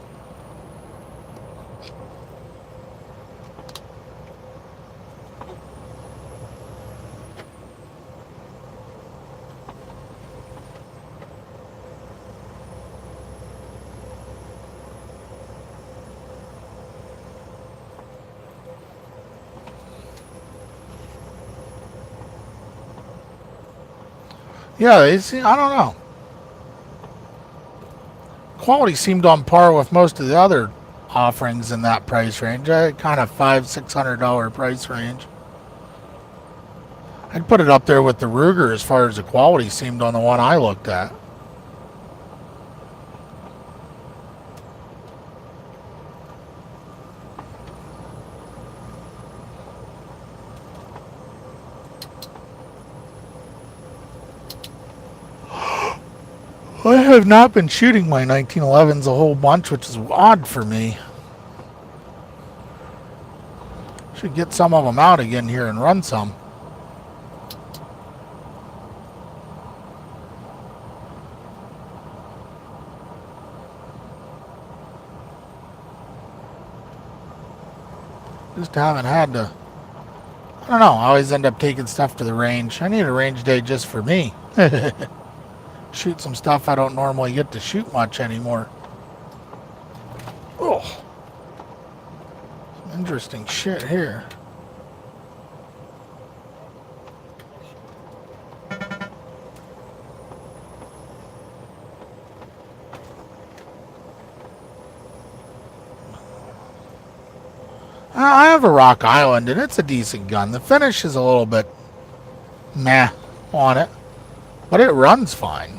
Yeah, they seem, I don't know. Quality seemed on par with most of the other offerings in that price range. Kind of $500-600 price range. I'd put it up there with the Ruger as far as the quality seemed on the one I looked at. I have not been shooting my 1911s a whole bunch, which is odd for me. Should get some of them out again here and run some. Just haven't had to. I don't know. I always end up taking stuff to the range. I need a range day just for me. Shoot some stuff I don't normally get to shoot much anymore. Oh, some interesting shit here. I have a Rock Island and it's a decent gun. The finish is a little bit meh on it, but it runs fine.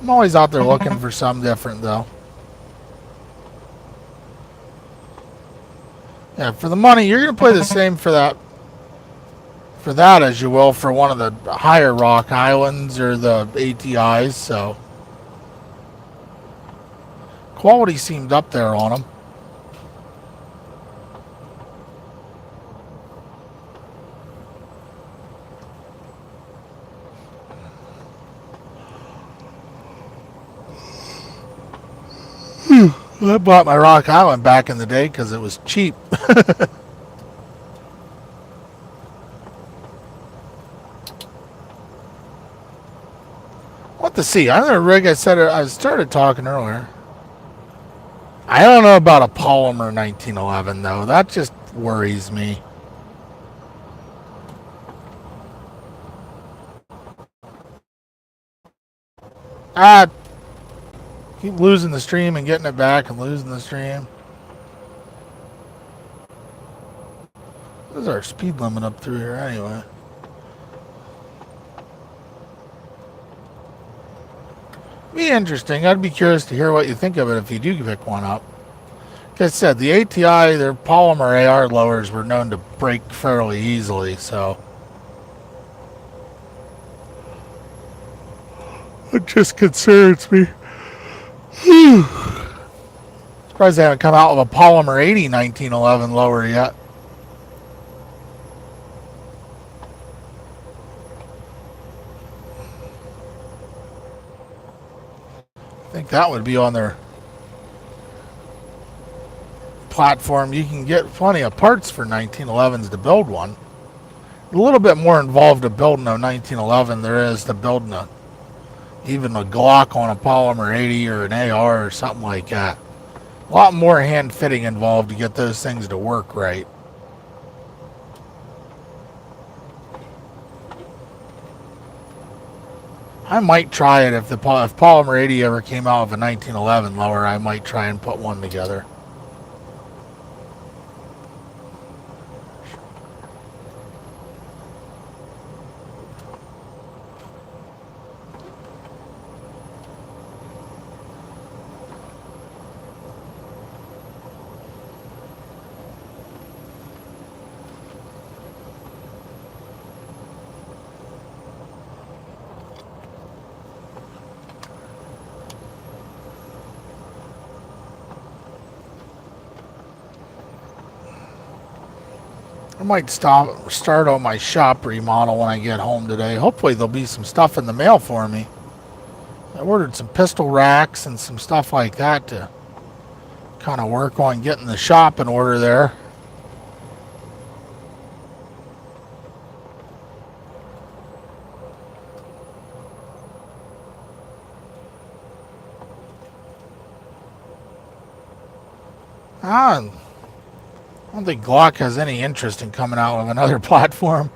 I'm always out there looking for something different, though. Yeah, for the money, you're going to play the same for that as you will for one of the higher Rock Islands or the ATIs, so. Quality seemed up there on them. I bought my Rock Island back in the day because it was cheap. have to see. I'm gonna rig. I started talking earlier. I don't know about a polymer 1911 though. That just worries me. Ah, keep losing the stream and getting it back and losing the stream. What is our speed limit up through here anyway? Be interesting. I'd be curious to hear what you think of it if you do pick one up. Like I said, the ATI, their polymer AR lowers were known to break fairly easily, so it just concerns me. Surprised they haven't come out with a polymer 80 1911 lower yet. I think that would be on their platform. You can get plenty of parts for 1911s to build one. A little bit more involved to building a 1911 there is to building even a Glock on a polymer 80 or an AR or something like that. A lot more hand fitting involved to get those things to work right. I might try it if polymer 80 ever came out of a 1911 lower. I might try and put one together. I might start on my shop remodel when I get home today. Hopefully there'll be some stuff in the mail for me. I ordered some pistol racks and some stuff like that to kind of work on getting the shop in order there. I don't think Glock has any interest in coming out with another platform.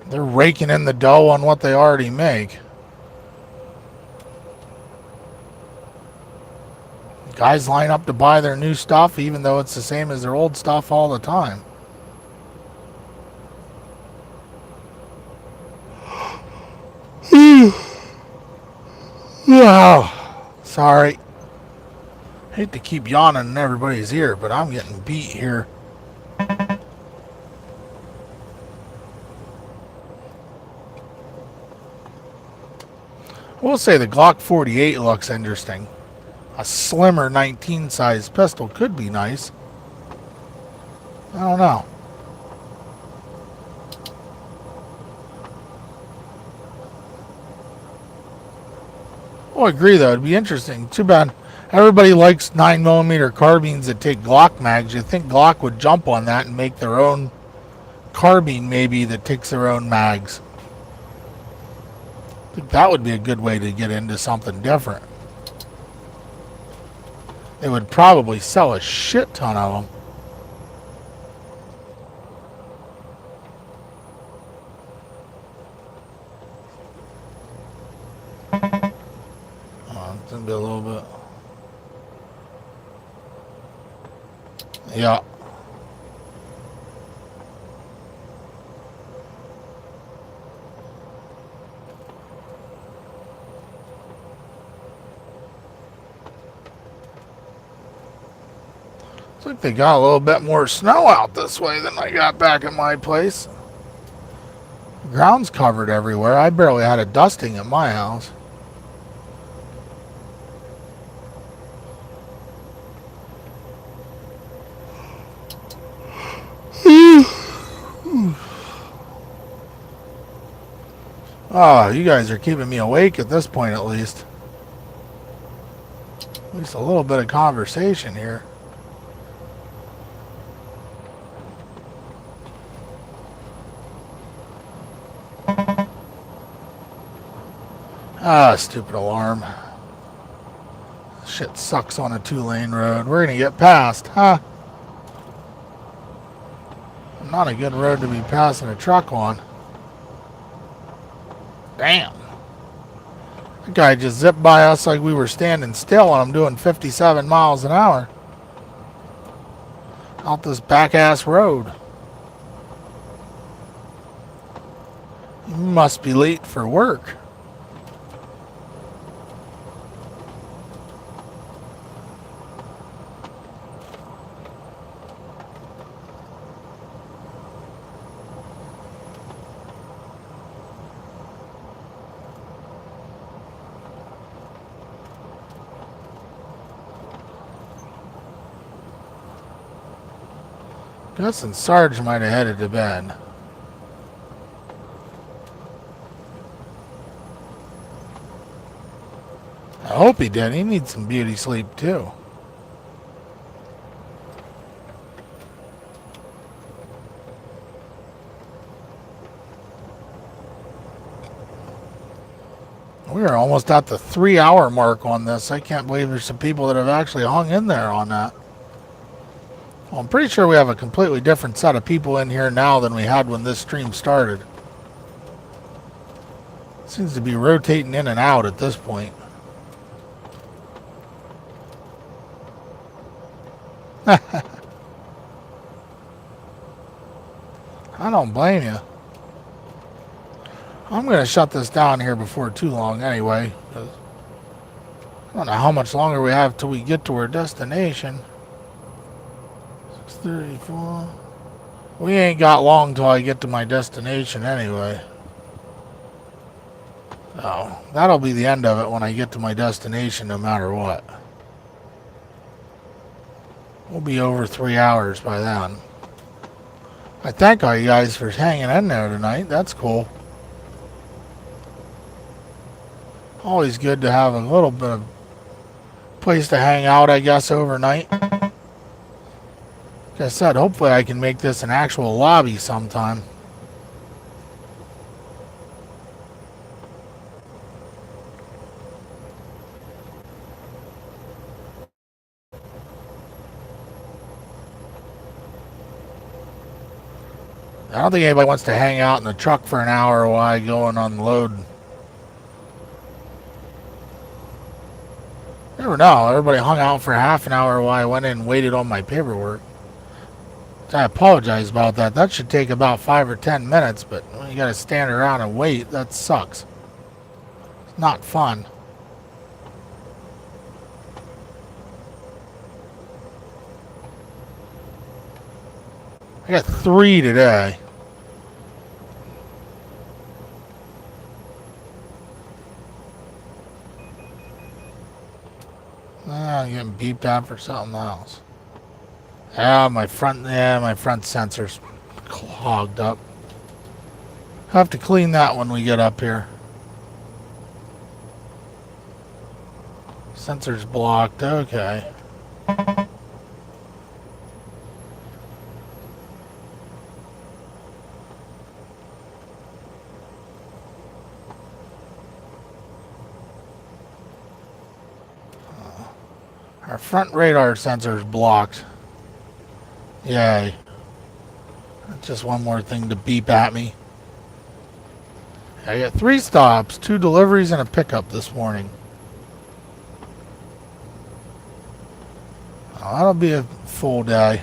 They're raking in the dough on what they already make. Guys line up to buy their new stuff even though it's the same as their old stuff all the time. Wow. Sorry. Hate to keep yawning in everybody's ear, but I'm getting beat here. I will say the Glock 48 looks interesting. A slimmer 19 size pistol could be nice. I don't know. Oh, I agree though. It'd be interesting. Too bad. Everybody likes 9mm carbines that take Glock mags. You'd think Glock would jump on that and make their own carbine maybe that takes their own mags. I think that would be a good way to get into something different. They would probably sell a shit ton of them. Oh, it's gonna be a little bit. Yeah. Looks like they got a little bit more snow out this way than I got back at my place. The ground's covered everywhere. I barely had a dusting at my house. Oh, you guys are keeping me awake at this point at least. At least a little bit of conversation here. Ah, stupid alarm. Shit sucks on a 2-lane road. We're gonna get past, huh? Not a good road to be passing a truck on. Damn. That guy just zipped by us like we were standing still and I'm doing 57 miles an hour. Out this back ass road. You must be late for work. Gus and Sarge might have headed to bed. I hope he did. He needs some beauty sleep too. We are almost at the 3-hour mark on this. I can't believe there's some people that have actually hung in there on that. Well, I'm pretty sure we have a completely different set of people in here now than we had when this stream started. Seems to be rotating in and out at this point. I don't blame you. I'm going to shut this down here before too long anyway. I don't know how much longer we have till we get to our destination. 6:34. We ain't got long till I get to my destination anyway. Oh, that'll be the end of it when I get to my destination no matter what. We'll be over 3 hours by then. I thank all you guys for hanging in there tonight. That's cool. Always good to have a little bit of place to hang out, I guess, overnight. Like I said, hopefully I can make this an actual lobby sometime. I don't think anybody wants to hang out in the truck for an hour while I go and unload. Never know. Everybody hung out for half an hour while I went in and waited on my paperwork. I apologize about that. That should take about 5 or 10 minutes, but when you gotta stand around and wait, that sucks. It's not fun. I got 3 today. I'm getting beeped at for something else. My front sensor's clogged up. I'll have to clean that when we get up here. Sensor's blocked, okay. Our front radar sensor is blocked. Yay. That's just one more thing to beep at me. I got 3 stops, 2 deliveries, and a pickup this morning. Oh, that'll be a full day.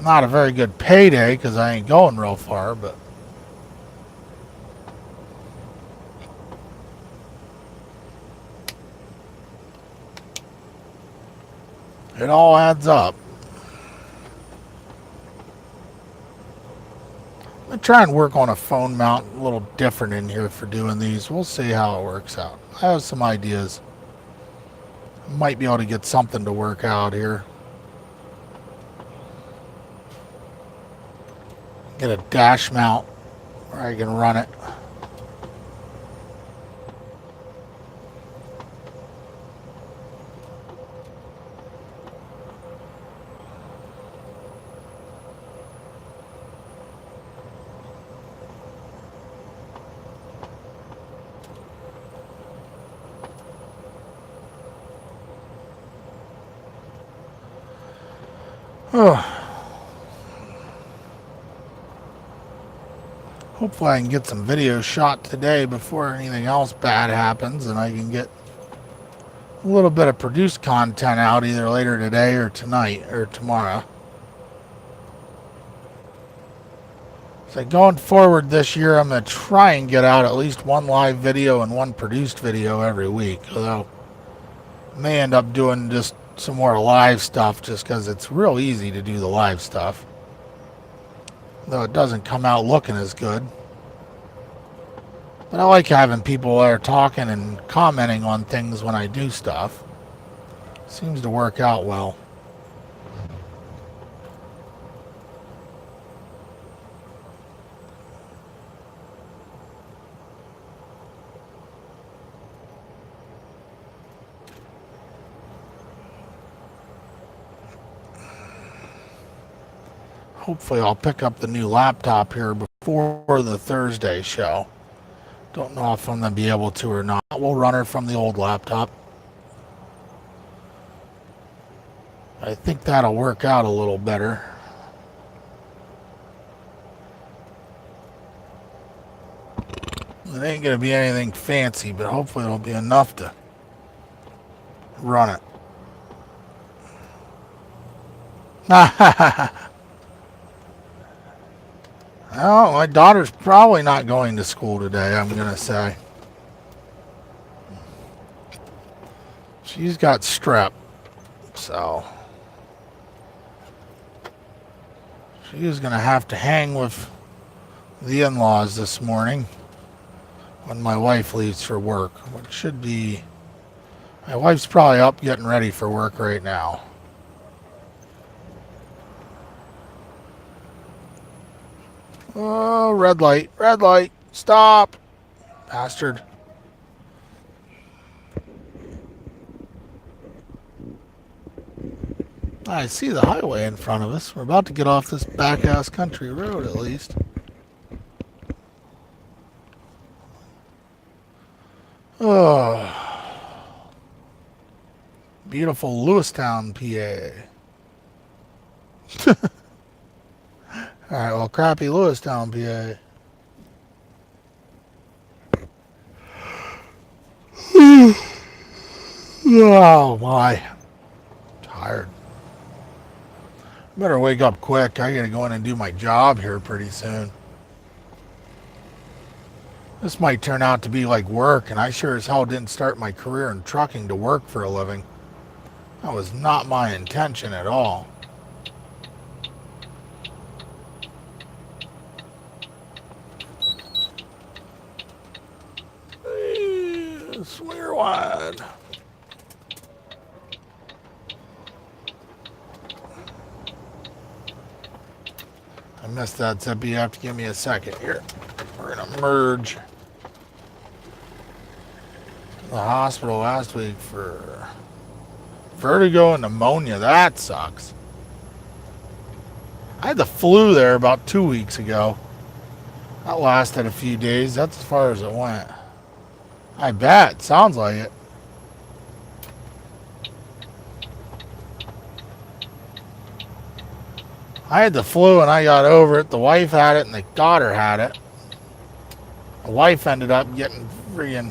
Not a very good payday because I ain't going real far, but... it all adds up. I'm going to try and work on a phone mount a little different in here for doing these. We'll see how it works out. I have some ideas. Might be able to get something to work out here. Get a dash mount where I can run it. Hopefully I can get some videos shot today before anything else bad happens, and I can get a little bit of produced content out either later today or tonight or tomorrow. So going forward this year, I'm going to try and get out at least one live video and one produced video every week. Although I may end up doing just some more live stuff just because it's real easy to do the live stuff. Though it doesn't come out looking as good. But I like having people that are talking and commenting on things when I do stuff. Seems to work out well. Hopefully I'll pick up the new laptop here before the Thursday show. Don't know if I'm going to be able to or not. We'll run her from the old laptop. I think that'll work out a little better. It ain't going to be anything fancy, but hopefully it'll be enough to run it. Well, my daughter's probably not going to school today, I'm going to say. She's got strep, so she's going to have to hang with the in-laws this morning when my wife leaves for work, which should be... My wife's probably up getting ready for work right now. Oh, red light, stop, bastard. I see the highway in front of us. We're about to get off this back-ass country road, at least. Oh, beautiful Lewistown, PA. Alright, well, crappy Lewistown, PA. Oh, my. Tired. Better wake up quick. I gotta go in and do my job here pretty soon. This might turn out to be like work, and I sure as hell didn't start my career in trucking to work for a living. That was not my intention at all. Swinger wide. I missed that, Zippy. You have to give me a second here. We're going to merge the hospital last week for vertigo and pneumonia. That sucks. I had the flu there about 2 weeks ago. That lasted a few days. That's as far as it went. I bet. Sounds like it. I had the flu and I got over it. The wife had it and the daughter had it. The wife ended up getting freaking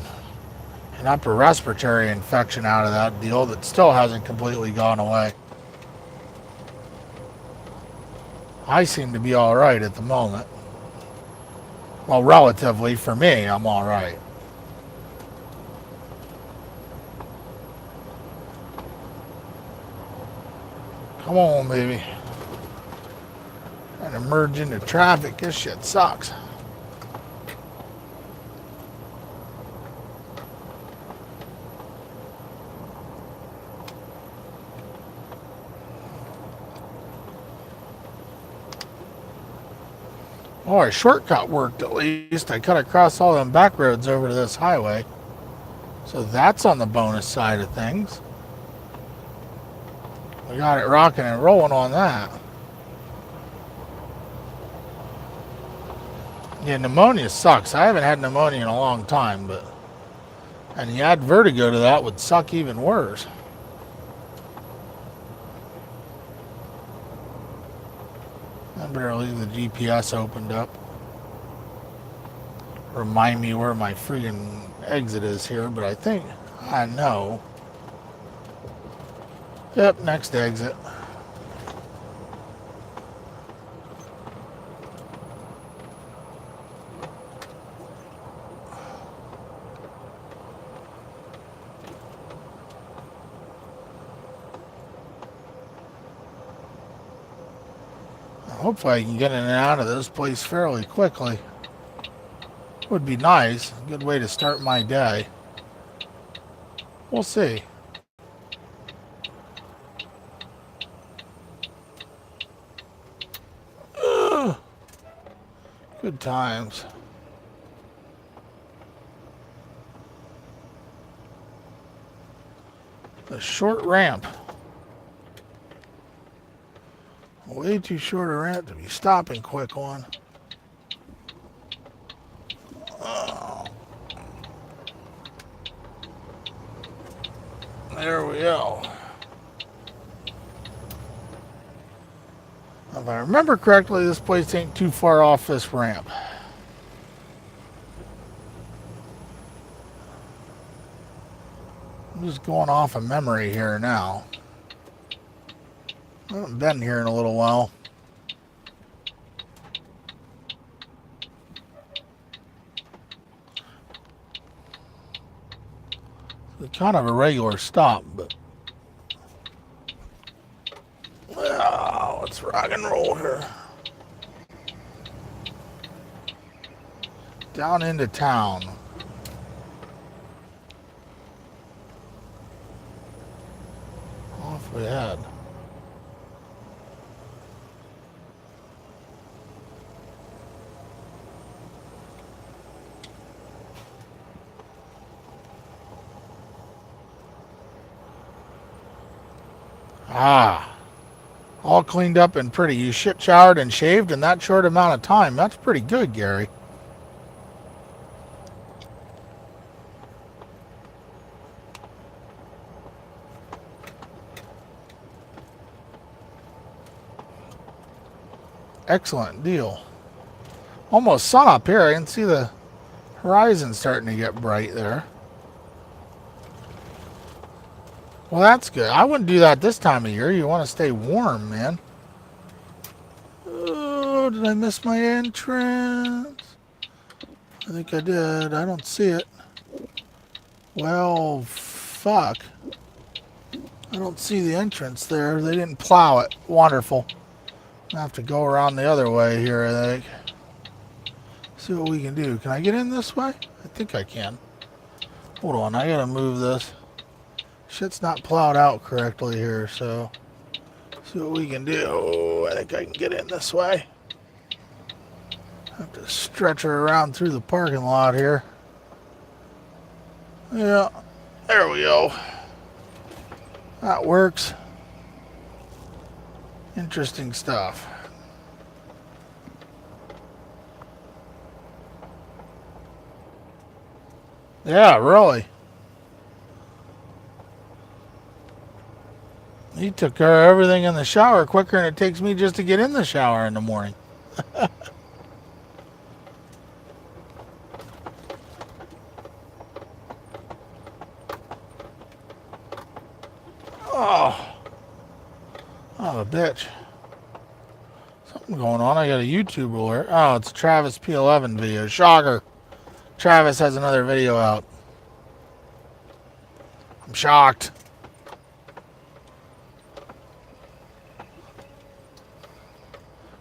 an upper respiratory infection out of that deal that still hasn't completely gone away. I seem to be all right at the moment. Well, relatively for me, I'm all right. Come on, baby. Trying to merge into traffic. This shit sucks. Oh, our shortcut worked at least. I cut across all them back roads over to this highway. So that's on the bonus side of things. We got it rocking and rolling on that. Yeah, pneumonia sucks. I haven't had pneumonia in a long time, but... And you add vertigo to that would suck even worse. I better leave the GPS opened up. Remind me where my freaking exit is here, but I think I know. Yep, next exit. Hopefully I can get in and out of this place fairly quickly. Would be nice. Good way to start my day. We'll see. Ugh. Good times. The short ramp. Way too short a ramp to be stopping quick on. Oh. There we go. If I remember correctly, this place ain't too far off this ramp. I'm just going off of memory here now. I haven't been here in a little while. It's kind of a regular stop, but oh, let's rock and roll here. Down into town. Off we head. Ah, all cleaned up and pretty. You shit showered and shaved in that short amount of time. That's pretty good, Gary. Excellent deal. Almost sun up here. I can see the horizon starting to get bright there. Well, that's good. I wouldn't do that this time of year. You want to stay warm, man. Oh, did I miss my entrance? I think I did. I don't see it. Well, fuck. I don't see the entrance there. They didn't plow it. Wonderful. I have to go around the other way here, I think. See what we can do. Can I get in this way? I think I can. Hold on. I gotta move this. Shit's not plowed out correctly here, so see what we can do. Oh, I think I can get in this way. Have to stretch her around through the parking lot here. Yeah, there we go. That works. Interesting stuff. Yeah, really. He took care of everything in the shower quicker than it takes me just to get in the shower in the morning. Oh, a bitch. Something going on. I got a YouTube alert. Oh, it's a Travis P11 video. Shocker. Travis has another video out. I'm shocked.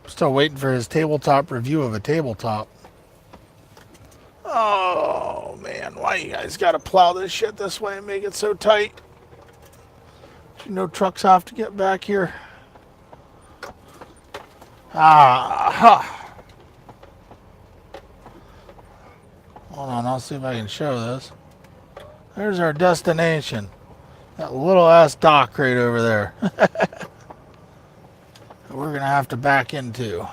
Still waiting for his tabletop review of a tabletop. Oh, man. Why you guys got to plow this shit this way and make it so tight? You know trucks have to get back here. Ah. Hold on. I'll see if I can show this. There's our destination. That little ass dock right over there. We're going to have to back into.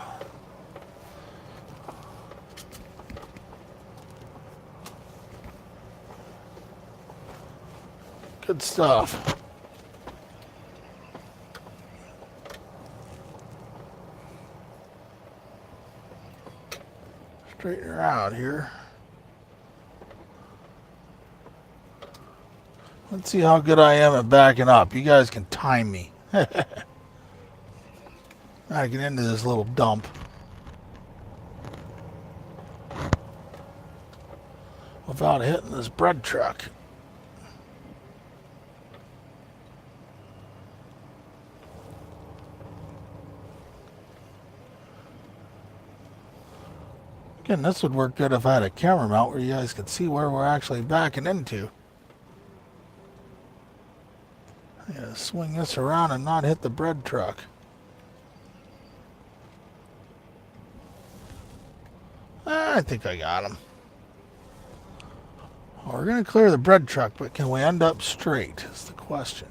Good stuff. straighten her out here. Let's see how good I am at backing up. You guys can time me. I get into this little dump without hitting this bread truck. Again, this would work good if I had a camera mount where you guys could see where we're actually backing into. I gotta swing this around and not hit the bread truck. I think I got him. Well, we're going to clear the bread truck, but can we end up straight is the question.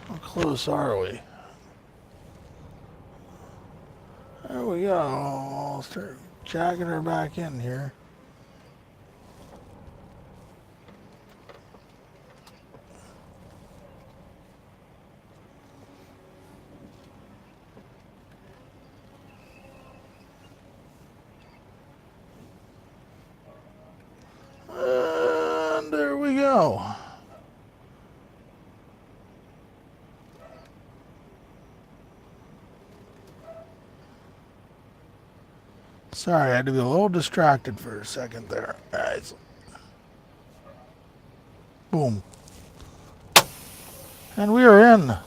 How close are we? There we go. I'll start jacking her back in here. And there we go. Sorry, I had to be a little distracted for a second there, guys. Boom. And we are in.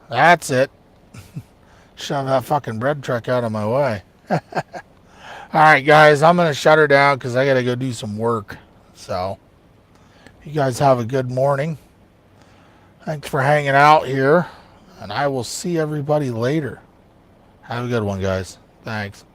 That's it. Shove that fucking bread truck out of my way. Alright, guys, I'm going to shut her down because I got to go do some work. So, you guys have a good morning. Thanks for hanging out here. And I will see everybody later. Have a good one, guys. Thanks.